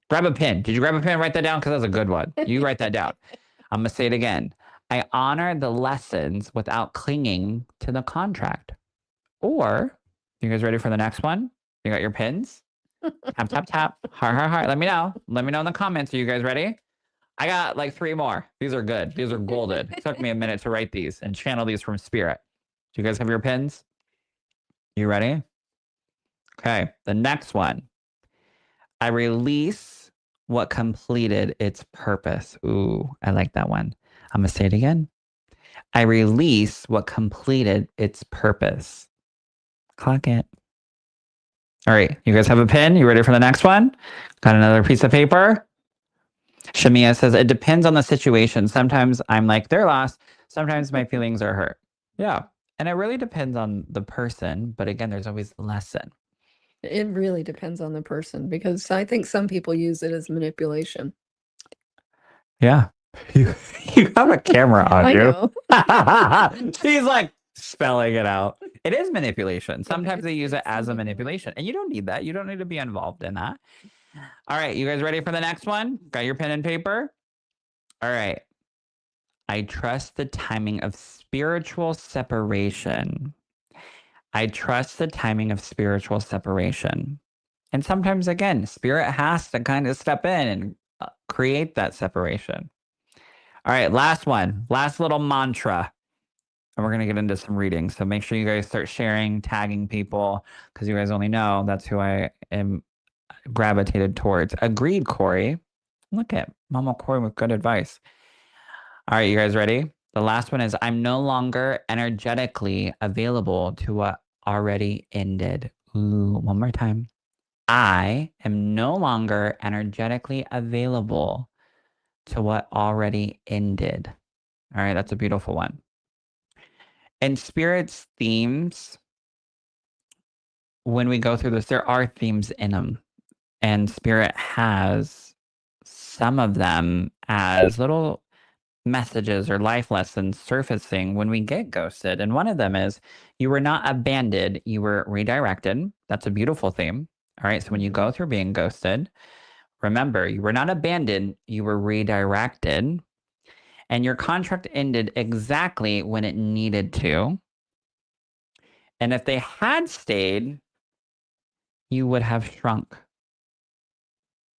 [SPEAKER 1] Grab a pen. Did you grab a pen? Write that down because that's a good one. You write that down. I'm going to say it again. I honor the lessons without clinging to the contract. Or, you guys ready for the next one? You got your pens? Tap, tap, tap. Heart, heart, heart. Let me know. Let me know in the comments. Are you guys ready? I got like 3 more. These are good. These are golden. It took me a minute to write these and channel these from spirit. Do you guys have your pens? You ready? Okay. The next one. I release what completed its purpose. Ooh, I like that one. I'm going to say it again. I release what completed its purpose. Clock it. All right. You guys have a pen? You ready for the next one? Got another piece of paper? Shamia says, it depends on the situation. Sometimes I'm like, they're lost. Sometimes my feelings are hurt. Yeah. And it really depends on the person. But again, there's always a lesson.
[SPEAKER 2] It really depends on the person because I think some people use it as manipulation.
[SPEAKER 1] Yeah. You have a camera on
[SPEAKER 2] I
[SPEAKER 1] you.
[SPEAKER 2] know.
[SPEAKER 1] She's like spelling it out. It is manipulation. Sometimes they use it as a manipulation. And you don't need that. You don't need to be involved in that. All right. You guys ready for the next one? Got your pen and paper? All right. I trust the timing of spiritual separation. I trust the timing of spiritual separation. And sometimes, again, spirit has to kind of step in and create that separation. All right, last one, last little mantra. And we're going to get into some readings. So make sure you guys start sharing, tagging people, because you guys only know that's who I am gravitated towards. Agreed, Corey. Look at Mama Corey with good advice. All right, you guys ready? The last one is I'm no longer energetically available to what already ended. Ooh, one more time. I am no longer energetically available to what already ended. All right, that's a beautiful one. And Spirit's themes, when we go through this, there are themes in them. And Spirit has some of them as little messages or life lessons surfacing when we get ghosted. And one of them is you were not abandoned, you were redirected. That's a beautiful theme. All right. So when you go through being ghosted, remember you were not abandoned, you were redirected. And your contract ended exactly when it needed to. And if they had stayed, you would have shrunk.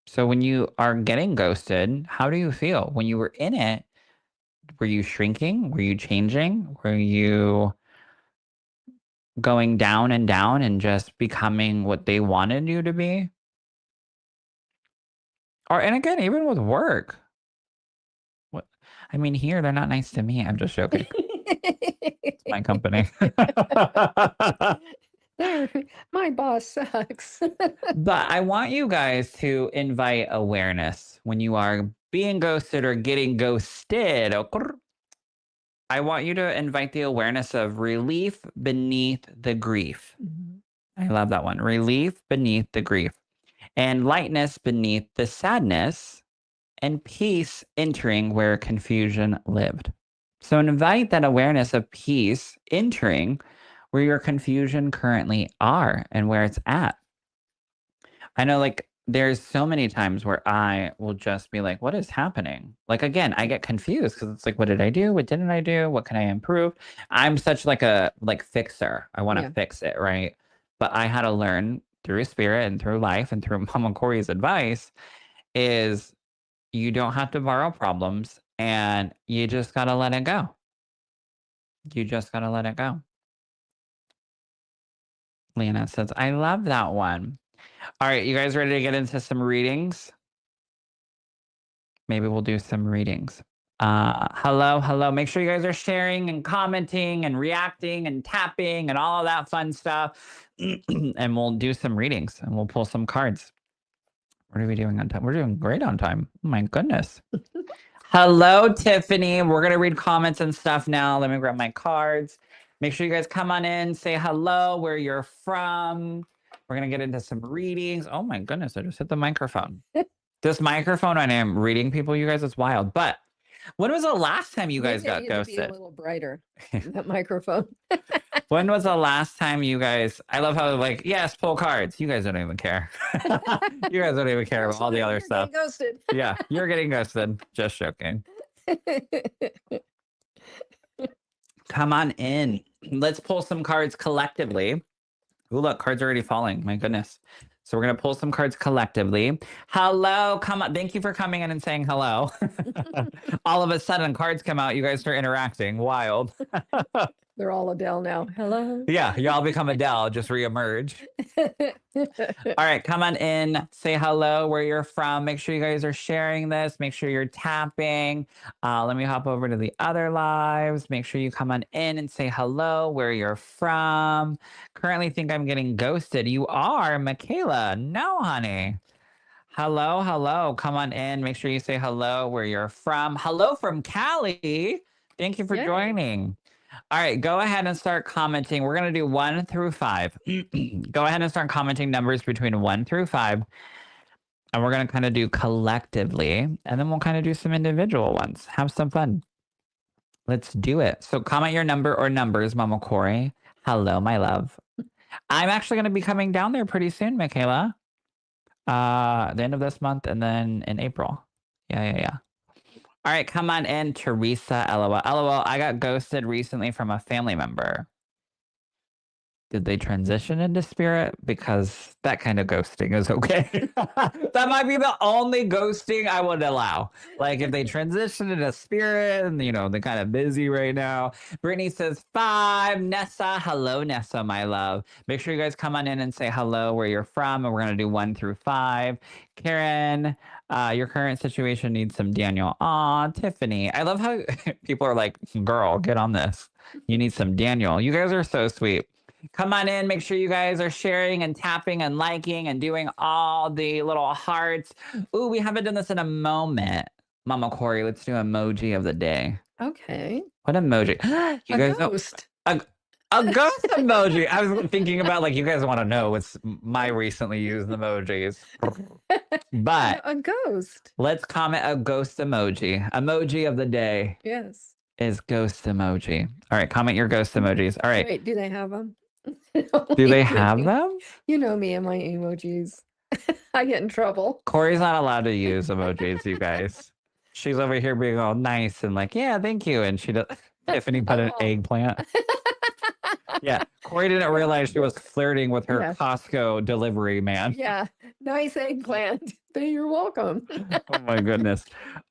[SPEAKER 1] So when you are getting ghosted, how do you feel? When you were in it, were you shrinking? Were you changing? Were you going down and just becoming what they wanted you to be? Or, and again, even with work. What I mean, here they're not nice to me. I'm just joking. It's my company.
[SPEAKER 2] My boss sucks.
[SPEAKER 1] But I want you guys to invite awareness when you are being ghosted or getting ghosted. I want you to invite the awareness of relief beneath the grief. I love that one. Relief beneath the grief, and lightness beneath the sadness, and peace entering where confusion lived. So invite that awareness of peace entering where your confusion currently are and where it's at. I know, like, there's so many times where I will just be like, what is happening? Like, again, I get confused because it's like, what did I do? What didn't I do? What can I improve? I'm such like a fixer. I want to
[SPEAKER 2] Yeah.
[SPEAKER 1] fix it, right? But I had to learn through spirit and through life and through Mama Corey's advice is you don't have to borrow problems and you just got to let it go. You just got to let it go. Lena says, I love that one. All right, you guys ready to get into some readings? Maybe we'll do some readings. Hello, hello. Make sure you guys are sharing and commenting and reacting and tapping and all of that fun stuff. And we'll do some readings and we'll pull some cards. What are we doing on time? We're doing great on time. Oh my goodness. Hello, Tiffany. We're going to read comments and stuff now. Let me grab my cards. Make sure you guys come on in, say hello, where you're from. We're going to get into some readings. Oh my goodness, I just hit the microphone. This microphone, when I'm reading people, you guys, it's wild. But when was the last time you guys
[SPEAKER 2] Maybe it
[SPEAKER 1] got
[SPEAKER 2] needs to be a
[SPEAKER 1] ghosted?
[SPEAKER 2] little brighter, that microphone.
[SPEAKER 1] When was the last time you guys, I love how like, yes, pull cards. You guys don't even care. You guys don't even care about all the other
[SPEAKER 2] You're
[SPEAKER 1] stuff.
[SPEAKER 2] getting ghosted.
[SPEAKER 1] Yeah, you're getting ghosted. Just joking. Come on in. Let's pull some cards collectively. Ooh, look, cards are already falling. My goodness. So we're going to pull some cards collectively. Hello, come on. Thank you for coming in and saying hello. All of a sudden, cards come out. You guys start interacting. Wild.
[SPEAKER 2] They're all Adele now. Hello.
[SPEAKER 1] Yeah, y'all become Adele, just reemerge. All right, come on in. Say hello, where you're from. Make sure you guys are sharing this. Make sure you're tapping. Let me hop over to the other lives. Make sure you come on in and say hello, where you're from. Currently think I'm getting ghosted. You are, Michaela. No, honey. Hello, hello. Come on in. Make sure you say hello, where you're from. Hello from Cali. Thank you for
[SPEAKER 2] Yay.
[SPEAKER 1] joining. All right, go ahead and start commenting. We're going to do 1 through 5. Go ahead and start commenting numbers between 1 through 5. And we're going to kind of do collectively. And then we'll kind of do some individual ones. Have some fun. Let's do it. So comment your number or numbers, Mama Corey. Hello, my love. I'm actually going to be coming down there pretty soon, Michaela. The end of this month and then in April. Yeah. All right, come on in, Teresa. LOL. LOL. I got ghosted recently from a family member. Did they transition into spirit? Because that kind of ghosting is okay. That might be the only ghosting I would allow. Like if they transition into spirit and, you know, they're kind of busy right now. Brittany says 5. Nessa. Hello, Nessa, my love. Make sure you guys come on in and say hello, where you're from. And we're going to do 1 through 5. Karen, your current situation needs some Daniel. Aw, Tiffany. I love how people are like, girl, get on this. You need some Daniel. You guys are so sweet. Come on in. Make sure you guys are sharing and tapping and liking and doing all the little hearts. Ooh, we haven't done this in a moment. Mama Corey, let's do emoji of the day.
[SPEAKER 2] Okay.
[SPEAKER 1] What emoji? You
[SPEAKER 2] A
[SPEAKER 1] guys
[SPEAKER 2] ghost.
[SPEAKER 1] know a ghost emoji. I was thinking about like you guys want to know what's my recently used emojis. But
[SPEAKER 2] A ghost.
[SPEAKER 1] let's comment a ghost emoji. Emoji of the day
[SPEAKER 2] Yes.
[SPEAKER 1] is ghost emoji. All right, comment your ghost emojis. All right.
[SPEAKER 2] Wait, do they have them?
[SPEAKER 1] Do they have them?
[SPEAKER 2] You know me and my emojis. I get in trouble.
[SPEAKER 1] Corey's not allowed to use emojis, you guys. She's over here being all nice and like, yeah, thank you. And she does. Tiffany put an eggplant. Yeah, Corey didn't realize she was flirting with her Costco delivery man.
[SPEAKER 2] Yeah, nice eggplant. You're welcome.
[SPEAKER 1] Oh my goodness.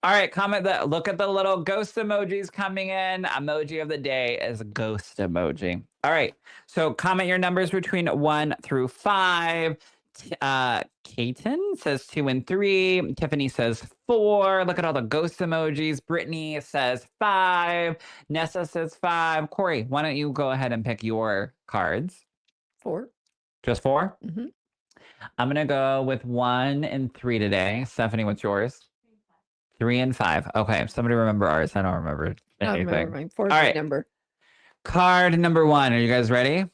[SPEAKER 1] All right, comment that. Look at the little ghost emojis coming in. Emoji of the day is ghost emoji. All right, so comment your numbers between 1 through 5. Kaiten says 2 and 3. Tiffany says 4. Look at all the ghost emojis. Brittany says 5. Nessa says 5. Corey, why don't you go ahead and pick your cards?
[SPEAKER 2] 4.
[SPEAKER 1] Just 4?
[SPEAKER 2] Mm-hmm.
[SPEAKER 1] I'm going to go with 1 and 3 today. Stephanie, what's yours? 3 and 5. Okay, somebody remember ours. I don't remember anything.
[SPEAKER 2] I remember mine. 4 is
[SPEAKER 1] All
[SPEAKER 2] my
[SPEAKER 1] right.
[SPEAKER 2] number.
[SPEAKER 1] Card number 1. Are you guys ready?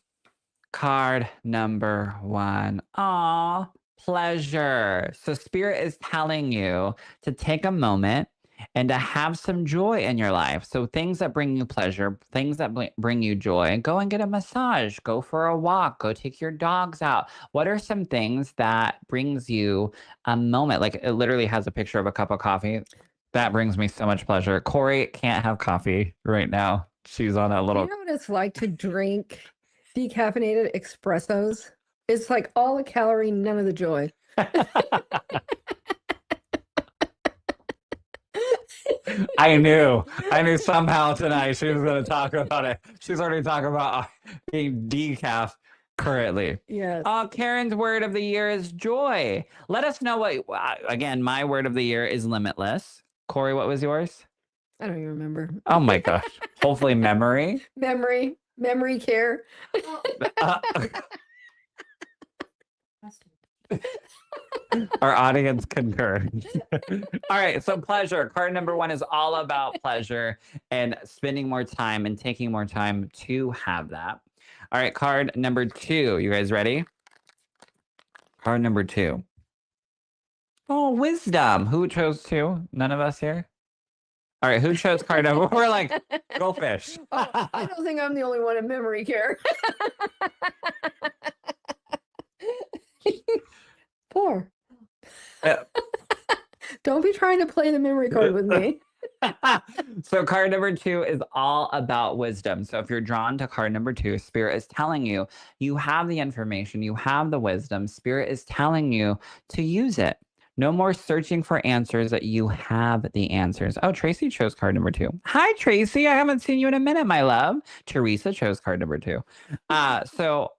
[SPEAKER 1] Card number 1. Aw, pleasure. So Spirit is telling you to take a moment and to have some joy in your life. So things that bring you pleasure, things that bring you joy, go and get a massage, go for a walk, go take your dogs out. What are some things that brings you a moment? Like it literally has a picture of a cup of coffee. That brings me so much pleasure. Corey can't have coffee right now. She's on a little...
[SPEAKER 2] You know what it's like to drink decaffeinated espressos? It's like all the calorie, none of the joy.
[SPEAKER 1] I knew somehow tonight she was going to talk about it. She's already talking about being decaf currently.
[SPEAKER 2] Yes.
[SPEAKER 1] Karen's word of the year is joy. Let us know what, again, my word of the year is limitless. Corey, what was yours?
[SPEAKER 2] I don't even remember.
[SPEAKER 1] Oh my gosh. Hopefully memory.
[SPEAKER 2] Memory care.
[SPEAKER 1] Our audience concurs. All right. So pleasure. Card number one is all about pleasure and spending more time and taking more time to have that. All right. Card number two. You guys ready? Card number two. Oh, wisdom. Who chose two? None of us here? All right. Who chose card number? We're like, go fish.
[SPEAKER 2] Oh, I don't think I'm the only one in memory care. Poor.
[SPEAKER 1] Uh,
[SPEAKER 2] Don't be trying to play the memory card with me.
[SPEAKER 1] So card number two is all about wisdom. So if you're drawn to card number two, Spirit is telling you, you have the information, you have the wisdom. Spirit is telling you to use it. No more searching for answers, that you have the answers. Oh, Tracy chose card number two. Hi, Tracy. I haven't seen you in a minute, my love. Teresa chose card number two. So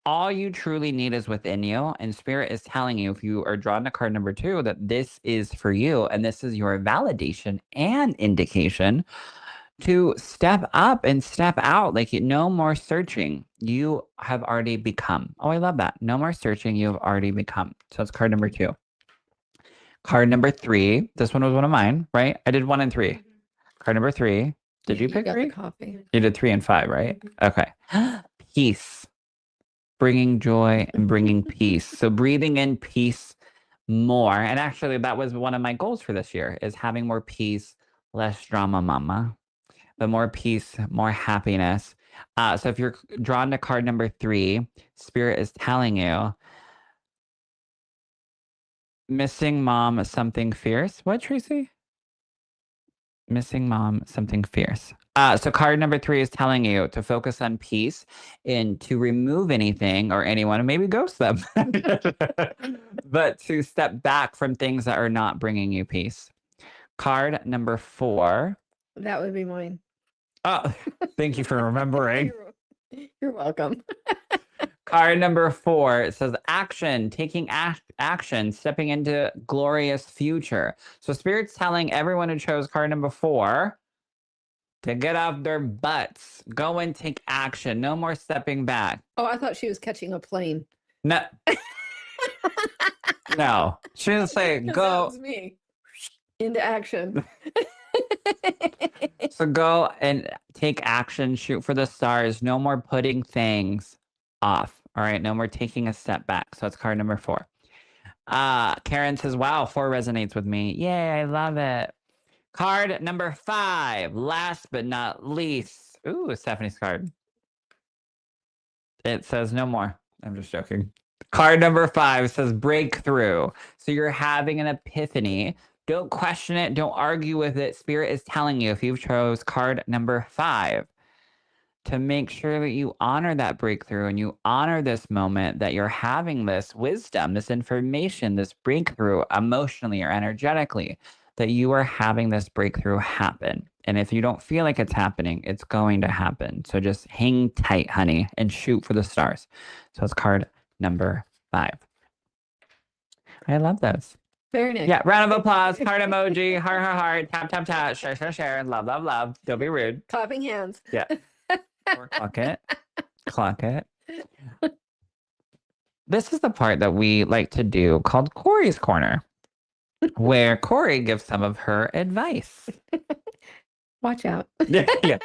[SPEAKER 1] all you truly need is within you, and Spirit is telling you, if you are drawn to card number two, that this is for you and this is your validation and indication to step up and step out. Like, no more searching, you have already become. Oh, I love that. No more searching, you have already become. So it's card number two. Card number three, this one was one of mine, right? I did one and three. Card number three, did you pick
[SPEAKER 2] got
[SPEAKER 1] three?
[SPEAKER 2] the coffee.
[SPEAKER 1] You did 3 and 5, right? Okay. Peace. Bringing joy and bringing peace. So breathing in peace more. And actually, that was one of my goals for this year, is having more peace, less drama, mama, but more peace, more happiness. So if you're drawn to card number three, Spirit is telling you, missing mom, something fierce. What, Tracy? Missing mom, something fierce. So card number three is telling you to focus on peace and to remove anything or anyone, and maybe ghost them, but to step back from things that are not bringing you peace. Card number four.
[SPEAKER 2] That would be mine.
[SPEAKER 1] Oh, thank you for remembering.
[SPEAKER 2] You're welcome.
[SPEAKER 1] Card number four, it says action, taking action, stepping into glorious future. So Spirit's telling everyone who chose card number four to get off their butts, go and take action. No more stepping back.
[SPEAKER 2] Oh, I thought she was catching a plane.
[SPEAKER 1] No. No. She didn't say go.
[SPEAKER 2] That was me. Into action.
[SPEAKER 1] So go and take action, shoot for the stars. No more putting things off. All right. No more taking a step back. So that's card number four. Karen says, wow, 4 resonates with me. Yay, I love it. Card number 5, last but not least. Ooh, Stephanie's card. It says no more. I'm just joking. Card number 5 says breakthrough. So you're having an epiphany. Don't question it. Don't argue with it. Spirit is telling you, if you chose card number 5, to make sure that you honor that breakthrough and you honor this moment, that you're having this wisdom, this information, this breakthrough emotionally or energetically, that you are having this breakthrough happen. And if you don't feel like it's happening, it's going to happen. So just hang tight, honey, and shoot for the stars. So it's card number 5. I love those.
[SPEAKER 2] Very nice.
[SPEAKER 1] Yeah, round of applause, heart emoji, heart, heart, heart, tap, tap, tap, share, share, share, love, love, love. Don't be rude.
[SPEAKER 2] Clapping hands.
[SPEAKER 1] Yeah. Or clock it. Clock it. This is the part that we like to do called Corey's Corner, where Corey gives some of her advice.
[SPEAKER 2] Watch out.
[SPEAKER 1] Yeah.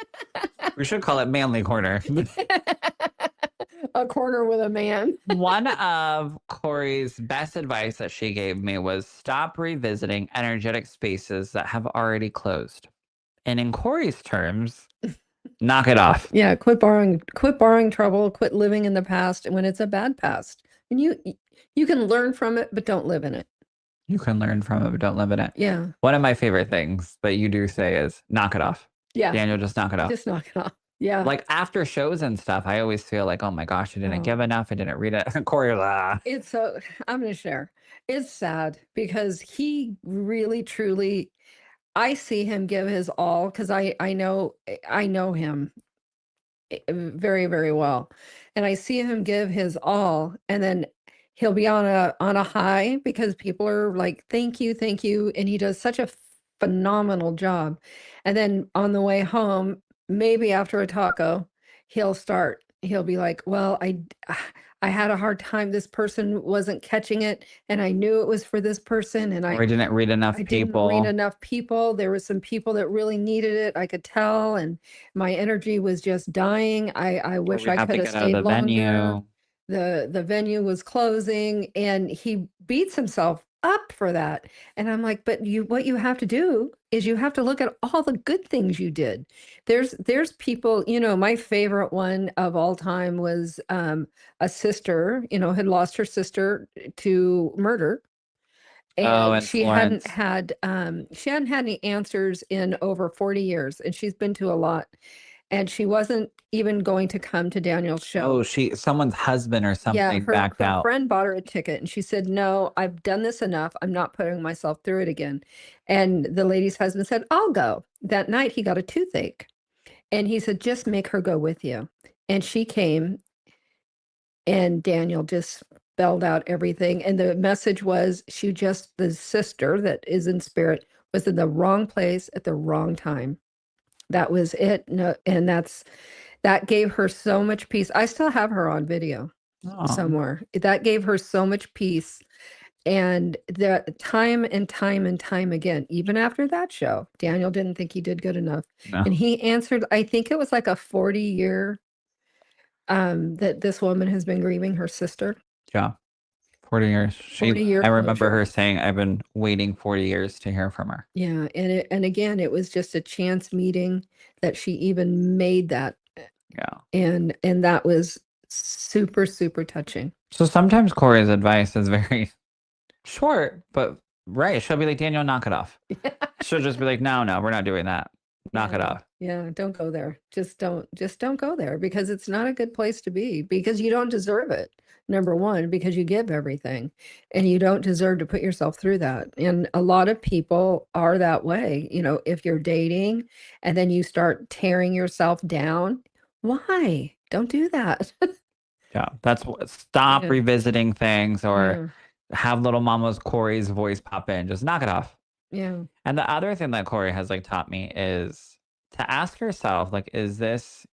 [SPEAKER 1] We should call it Manly Corner.
[SPEAKER 2] A corner with a man.
[SPEAKER 1] One of Corey's best advice that she gave me was stop revisiting energetic spaces that have already closed. And in Corey's terms, knock it off.
[SPEAKER 2] Yeah, quit borrowing trouble, quit living in the past when it's a bad past. And you can learn from it, but don't live in it.
[SPEAKER 1] You can learn from it, but don't live in it.
[SPEAKER 2] Yeah.
[SPEAKER 1] One of my favorite things that you do say is knock it off.
[SPEAKER 2] Yeah.
[SPEAKER 1] Daniel, just knock it off.
[SPEAKER 2] Just knock it off. Yeah.
[SPEAKER 1] Like after shows and stuff, I always feel like, oh my gosh, I didn't give enough. I didn't read it. Corey's
[SPEAKER 2] It's so, I'm going to share. It's sad because he really, truly, I see him give his all because I know him very, very well. And I see him give his all, and then he'll be on a high because people are like, thank you. And he does such a phenomenal job. And then on the way home, maybe after a taco, he'll be like, well, I had a hard time. This person wasn't catching it, and I knew it was for this person, and
[SPEAKER 1] Or we didn't read
[SPEAKER 2] I
[SPEAKER 1] enough
[SPEAKER 2] didn't read
[SPEAKER 1] people,
[SPEAKER 2] enough people. There were some people that really needed it. I could tell, and my energy was just dying. I
[SPEAKER 1] or
[SPEAKER 2] wish
[SPEAKER 1] we
[SPEAKER 2] I
[SPEAKER 1] have
[SPEAKER 2] could
[SPEAKER 1] to
[SPEAKER 2] have
[SPEAKER 1] get out of
[SPEAKER 2] stayed
[SPEAKER 1] the
[SPEAKER 2] longer.
[SPEAKER 1] venue.
[SPEAKER 2] The venue was closing, and he beats himself up for that. And I'm like, but what you have to do is you have to look at all the good things you did. There's people, my favorite one of all time was a sister, had lost her sister to murder,
[SPEAKER 1] Oh,
[SPEAKER 2] and
[SPEAKER 1] in Florence.
[SPEAKER 2] she hadn't had any answers in over 40 years, and she's been to a lot, and she wasn't even going to come to Daniel's show.
[SPEAKER 1] Oh, someone's husband or
[SPEAKER 2] Yeah,
[SPEAKER 1] something
[SPEAKER 2] her
[SPEAKER 1] backed
[SPEAKER 2] her
[SPEAKER 1] out.
[SPEAKER 2] friend bought her a ticket, and she said, "No, I've done this enough. I'm not putting myself through it again." And the lady's husband said, "I'll go." That night he got a toothache, and he said, "Just make her go with you." And she came, and Daniel just spelled out everything. And the message was, the sister that is in spirit was in the wrong place at the wrong time. That was it. No, and that gave her so much peace. I still have her on video
[SPEAKER 1] Oh,
[SPEAKER 2] somewhere. That gave her so much peace. And the time and time and time again, even after that show, Daniel didn't think he did good enough. And
[SPEAKER 1] no.
[SPEAKER 2] he answered, I think it was like a 40-year that this woman has been grieving her sister.
[SPEAKER 1] Yeah. 40 years.
[SPEAKER 2] 40-year
[SPEAKER 1] I remember
[SPEAKER 2] closure.
[SPEAKER 1] her saying, I've been waiting 40 years to hear from her.
[SPEAKER 2] Yeah, and again, it was just a chance meeting that she even made that,
[SPEAKER 1] Yeah.
[SPEAKER 2] and that was super, super touching.
[SPEAKER 1] So sometimes Corey's advice is very short, but right. She'll be like, Daniel, knock it off. She'll just be like, no, no, we're not doing that. Knock it
[SPEAKER 2] Yeah,
[SPEAKER 1] off.
[SPEAKER 2] yeah, don't go there. Just don't go there, because it's not a good place to be, because you don't deserve it. Number one, because you give everything, and you don't deserve to put yourself through that. And a lot of people are that way. If you're dating and then you start tearing yourself down, why? Don't do that.
[SPEAKER 1] Yeah. Stop
[SPEAKER 2] Yeah,
[SPEAKER 1] revisiting things or
[SPEAKER 2] yeah,
[SPEAKER 1] have little mama's Corey's voice pop in. Just knock it off.
[SPEAKER 2] yeah.
[SPEAKER 1] And the other thing that Corey has like taught me is to ask yourself, like, is this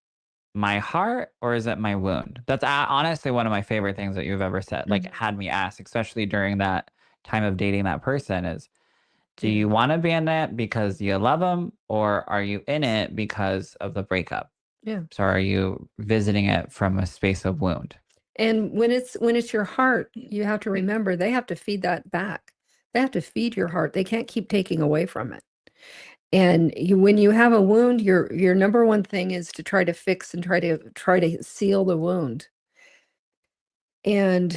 [SPEAKER 1] my heart or is it my wound? That's honestly one of my favorite things that you've ever said, like
[SPEAKER 2] Mhm.
[SPEAKER 1] had me ask, especially during that time of dating that person is, do
[SPEAKER 2] Yeah,
[SPEAKER 1] you want to be in it because you love them or are you in it because of the breakup?
[SPEAKER 2] yeah.
[SPEAKER 1] So are you visiting it from a space of wound?
[SPEAKER 2] And when it's your heart, you have to remember they have to feed that back. They have to feed your heart. They can't keep taking away from it. And when you have a wound, your number one thing is to try to fix and try to seal the wound. And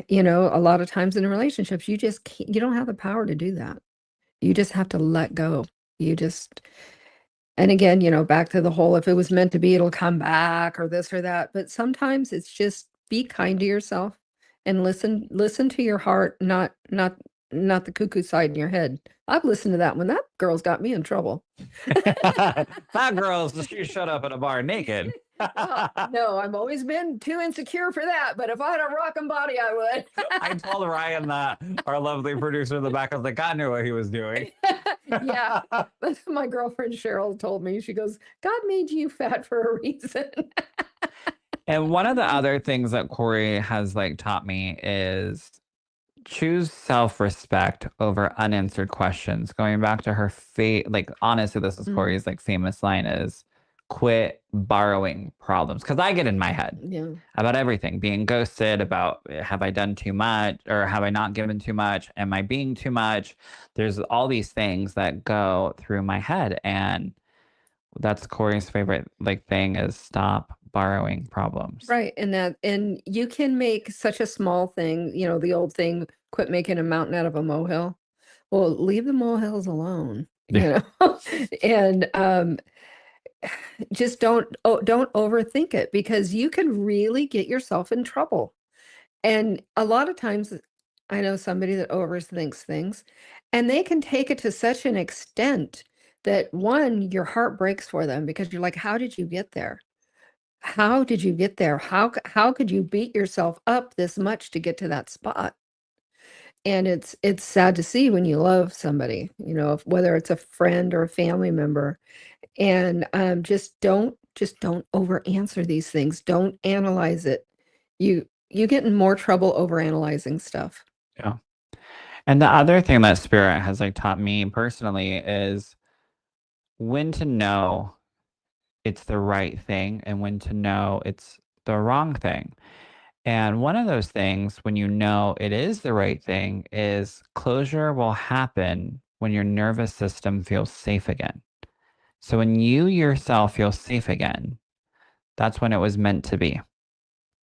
[SPEAKER 2] a lot of times in relationships, you don't have the power to do that. You just have to let go. You just And again, back to the whole, if it was meant to be, it'll come back, or this or that. But sometimes it's just be kind to yourself and listen to your heart, not the cuckoo side in your head. I've listened to that one. That girl's got me in trouble.
[SPEAKER 1] That girl, she showed up at a bar naked.
[SPEAKER 2] Well, no, I've always been too insecure for that, but if I had a rockin' body, I
[SPEAKER 1] I
[SPEAKER 2] would.
[SPEAKER 1] told Ryan that our lovely producer in the back, I was like, God knew what he was doing.
[SPEAKER 2] Yeah. But my girlfriend Cheryl told me, she goes, God made you fat for a reason.
[SPEAKER 1] And one of the other things that Corey has like taught me is choose self-respect over unanswered questions. Going back to her like honestly, this is
[SPEAKER 2] Mm,
[SPEAKER 1] Corey's like famous line is quit borrowing problems. Cause I get in my head
[SPEAKER 2] yeah.
[SPEAKER 1] about everything, being ghosted, about have I done too much or have I not given too much? Am I being too much? There's all these things that go through my head. And that's Corey's favorite like thing is stop borrowing problems.
[SPEAKER 2] Right, and you can make such a small thing, the old thing, quit making a mountain out of a molehill. Well, leave the molehills alone,
[SPEAKER 1] Yeah.
[SPEAKER 2] and just don't overthink it, because you can really get yourself in trouble. And a lot of times, I know somebody that overthinks things, and they can take it to such an extent that, one, your heart breaks for them, because you're like, how did you get there? How did you get there? How could you beat yourself up this much to get to that spot? And it's sad to see when you love somebody, whether it's a friend or a family member. And just don't over answer these things. Don't analyze it. You you get in more trouble overanalyzing stuff.
[SPEAKER 1] Yeah. And the other thing that spirit has like taught me personally is when to know it's the right thing and when to know it's the wrong thing. And one of those things, when you know it is the right thing, is closure will happen when your nervous system feels safe again. So when you yourself feel safe again, that's when it was meant to be.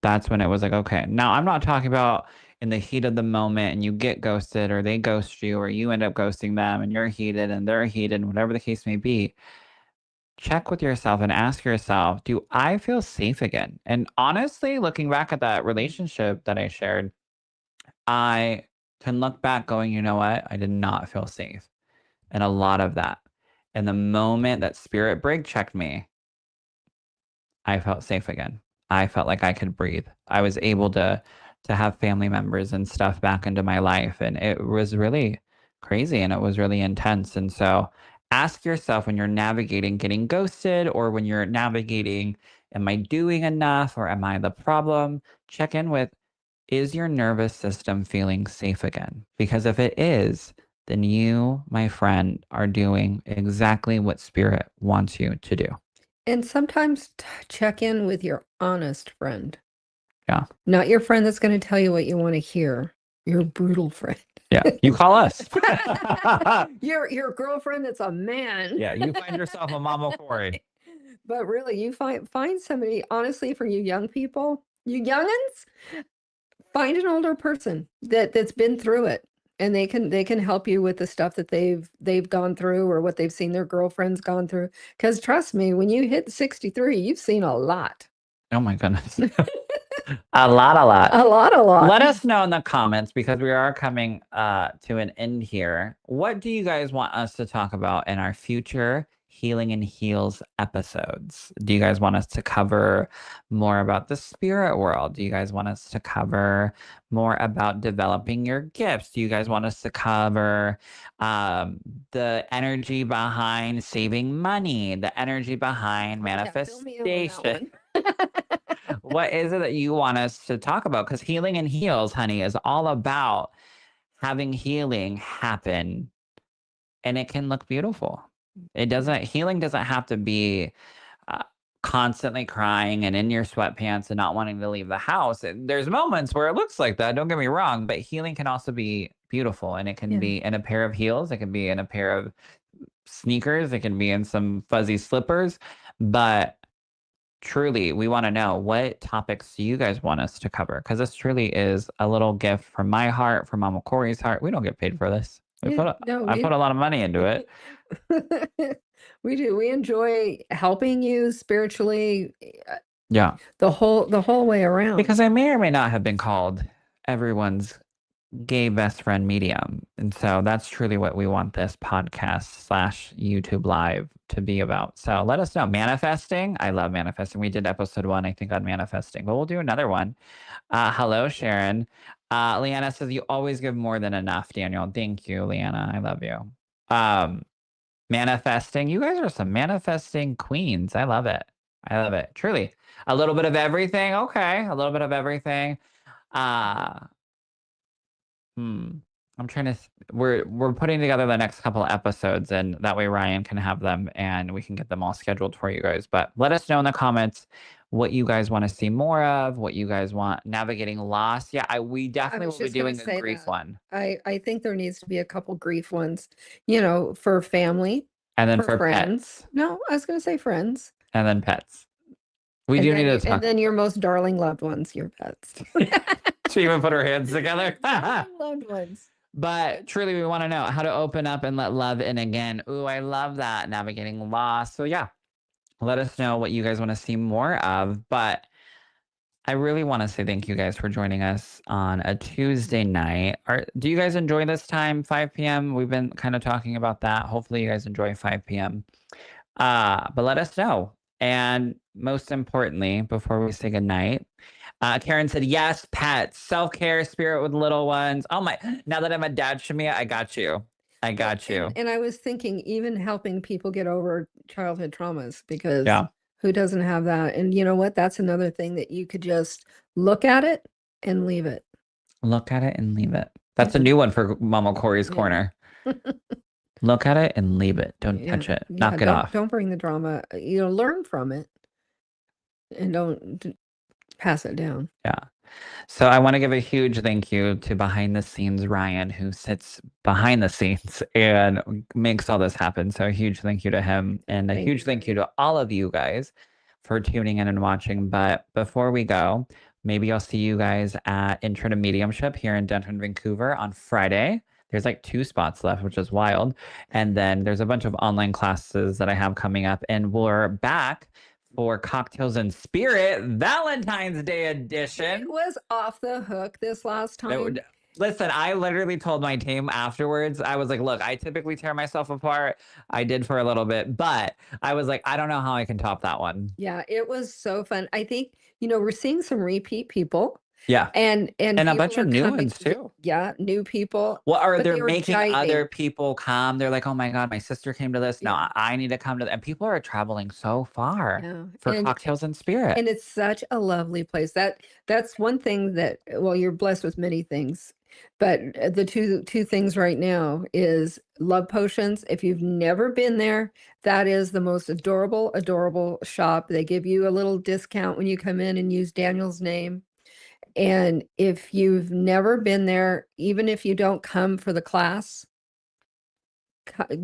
[SPEAKER 1] That's when it was like, okay. Now, I'm not talking about in the heat of the moment and you get ghosted or they ghost you or you end up ghosting them and you're heated and they're heated, and whatever the case may be. Check with yourself and ask yourself, do I feel safe again? And honestly, looking back at that relationship that I shared, I can look back going, you know what? I did not feel safe. And a lot of that. And the moment that spirit brake checked me, I felt safe again. I felt like I could breathe. I was able to have family members and stuff back into my life, and it was really crazy and it was really intense. And so ask yourself when you're navigating getting ghosted or when you're navigating, am I doing enough or am I the problem? Check in with, is your nervous system feeling safe again? Because if it is, then you, my friend, are doing exactly what spirit wants you to do.
[SPEAKER 2] And sometimes check in with your honest friend.
[SPEAKER 1] Yeah.
[SPEAKER 2] Not your friend that's going to tell you what you want to hear. Your brutal friend.
[SPEAKER 1] Yeah. You call us.
[SPEAKER 2] Your girlfriend that's a man.
[SPEAKER 1] Yeah. You find yourself a Mama Corey.
[SPEAKER 2] But really, you find somebody, honestly, for you young people, you youngins, find an older person that's been through it. And they can help you with the stuff that they've gone through or what they've seen their girlfriends gone through. Because trust me, when you hit 63, you've seen a lot.
[SPEAKER 1] Oh my goodness. A lot, a lot.
[SPEAKER 2] A lot, a lot.
[SPEAKER 1] Let us know in the comments, because we are coming to an end here. What do you guys want us to talk about in our future Healing and Heals episodes? Do you guys want us to cover more about the spirit world? Do you guys want us to cover more about developing your gifts? Do you guys want us to cover the energy behind saving money, the energy behind manifestation? What is it that you want us to talk about? Because Healing and Heals, honey, is all about having healing happen, and it can look beautiful. Healing doesn't have to be uh, constantly crying and in your sweatpants and not wanting to leave the house. There's moments where it looks like that, don't get me wrong, but healing can also be beautiful, and it can be in a pair of heels, it can be in a pair of sneakers, it can be in some fuzzy slippers, but truly, we want to know, what topics do you guys want us to cover? Because this truly is a little gift from my heart, from Mama Corey's heart. We don't get paid for this. I put a lot of money into it.
[SPEAKER 2] We do. We enjoy helping you spiritually.
[SPEAKER 1] Yeah.
[SPEAKER 2] The whole way around.
[SPEAKER 1] Because I may or may not have been called everyone's gay best friend medium. And so that's truly what we want this podcast / YouTube live to be about. So let us know. Manifesting. I love manifesting. We did episode 1, I think, on manifesting, but we'll do another one. Hello, Sharon. Leanna says, you always give more than enough, Daniel. Thank you, Leanna. I love you. Manifesting. You guys are some manifesting queens. I love it. I love it. Truly. A little bit of everything. Okay. A little bit of everything. I'm trying to. We're putting together the next couple of episodes, and that way Ryan can have them, and we can get them all scheduled for you guys. But let us know in the comments what you guys want to see more of, what you guys want. Navigating loss. Yeah, we definitely will be doing a grief one.
[SPEAKER 2] I think there needs to be a couple grief ones, for family.
[SPEAKER 1] And then for
[SPEAKER 2] friends.
[SPEAKER 1] pets.
[SPEAKER 2] No, I was going to say friends.
[SPEAKER 1] And then pets. We do need to talk.
[SPEAKER 2] And then your most darling loved ones, your pets.
[SPEAKER 1] She even put her hands together.
[SPEAKER 2] Loved ones.
[SPEAKER 1] But truly, we want to know how to open up and let love in again. Ooh, I love that. Navigating loss. So yeah, let us know what you guys want to see more of. But I really want to say thank you guys for joining us on a Tuesday night. Do you guys enjoy this time, 5 p.m.? We've been kind of talking about that. Hopefully you guys enjoy 5 p.m. But let us know. And most importantly, before we say goodnight, Karen said, yes, pets, self-care, spirit with little ones. Oh my, now that I'm a dad, Shamia, I got you. I got you.
[SPEAKER 2] And I was thinking even helping people get over childhood traumas, because who doesn't have that? And you know what? That's another thing that you could just look at it and leave it.
[SPEAKER 1] Look at it and leave it. That's a new one for Mama Corey's
[SPEAKER 2] Yeah.
[SPEAKER 1] Corner. Look at it and leave it. Don't
[SPEAKER 2] Yeah.
[SPEAKER 1] touch it.
[SPEAKER 2] Yeah.
[SPEAKER 1] Knock it off.
[SPEAKER 2] Don't bring the drama. Learn from it and don't pass it down.
[SPEAKER 1] Yeah. So I want to give a huge thank you to behind the scenes Ryan, who sits behind the scenes and makes all this happen. So a huge thank you to him, and a huge thank you to all of you guys for tuning in and watching. But before we go, maybe I'll see you guys at Intro to Mediumship here in downtown Vancouver on Friday. There's like 2 spots left, which is wild. And then there's a bunch of online classes that I have coming up, and we're back for Cocktails and Spirit Valentine's Day edition.
[SPEAKER 2] It was off the hook this last time.
[SPEAKER 1] Listen, I literally told my team afterwards, I was like, look, I typically tear myself apart. I did for a little bit, but I was like, I don't know how I can top that one.
[SPEAKER 2] Yeah, it was so fun. I think, we're seeing some repeat people.
[SPEAKER 1] Yeah.
[SPEAKER 2] And
[SPEAKER 1] a bunch of new ones too.
[SPEAKER 2] Yeah, new people.
[SPEAKER 1] Well, or
[SPEAKER 2] but
[SPEAKER 1] they're
[SPEAKER 2] they were
[SPEAKER 1] making
[SPEAKER 2] jiving.
[SPEAKER 1] other people come. They're like, oh my God, my sister came to this. No, I need to come to that. And people are traveling so far for Cocktails and Spirit.
[SPEAKER 2] And it's such a lovely place. That's one thing that, well, you're blessed with many things. But the two things right now is Love Potions. If you've never been there, that is the most adorable shop. They give you a little discount when you come in and use Daniel's name. And if you've never been there, even if you don't come for the class,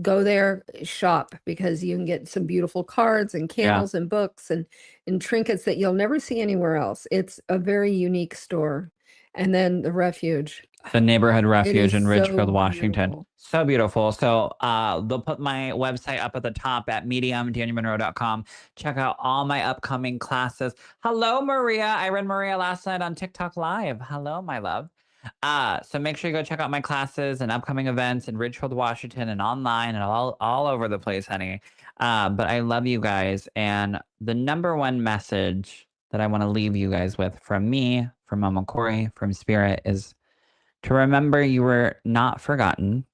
[SPEAKER 2] go there, shop, because you can get some beautiful cards and candles and books and trinkets that you'll never see anywhere else. It's a very unique store. And then the Refuge.
[SPEAKER 1] The neighborhood refuge in Ridgefield,
[SPEAKER 2] so
[SPEAKER 1] Washington.
[SPEAKER 2] beautiful.
[SPEAKER 1] So beautiful. So they'll put my website up at the top at mediumdanielmonroe.com. Check out all my upcoming classes. Hello, Maria. I read Maria last night on TikTok Live. Hello, my love. So make sure you go check out my classes and upcoming events in Ridgefield, Washington, and online and all over the place, honey. But I love you guys. And the number one message that I want to leave you guys with from me, from Mama Corey, from Spirit is to remember you were not forgotten.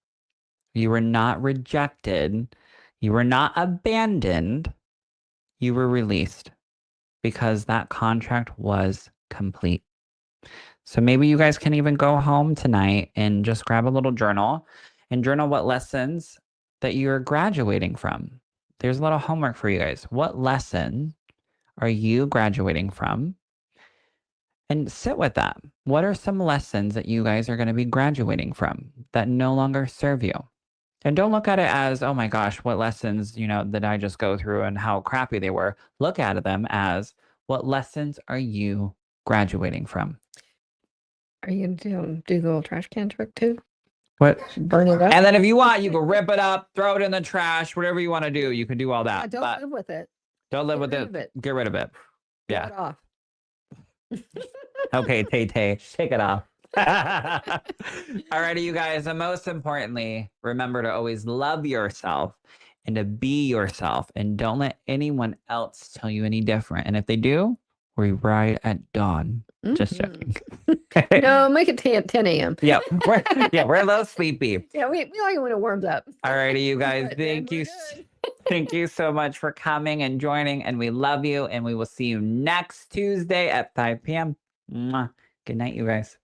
[SPEAKER 1] You were not rejected. You were not abandoned. You were released because that contract was complete. So maybe you guys can even go home tonight and just grab a little journal and journal what lessons that you're graduating from. There's a little homework for you guys. What lesson are you graduating from? And sit with that. What are some lessons that you guys are going to be graduating from that no longer serve you? And don't look at it as, oh my gosh, what lessons, did I just go through and how crappy they were. Look at them as, what lessons are you graduating from?
[SPEAKER 2] Are you going to do the little trash can trick too?
[SPEAKER 1] What?
[SPEAKER 2] Burn it up?
[SPEAKER 1] And then if you want, you can rip it up, throw it in the trash, whatever you want to do. You can do all that.
[SPEAKER 2] Don't live with it.
[SPEAKER 1] Don't live with it. Get rid of it. Yeah.
[SPEAKER 2] Get it off.
[SPEAKER 1] Okay, Tay, take it off. Alrighty, you guys. And most importantly, remember to always love yourself and to be yourself. And don't let anyone else tell you any different. And if they do, we ride at dawn. Just joking.
[SPEAKER 2] No, make it 10 a.m.
[SPEAKER 1] Yeah, we're a little sleepy.
[SPEAKER 2] Yeah, we like it when it warms up.
[SPEAKER 1] Alrighty, you guys. Thank you. Thank you so much for coming and joining. And we love you. And we will see you next Tuesday at 5 p.m. Mwah. Good night, you guys.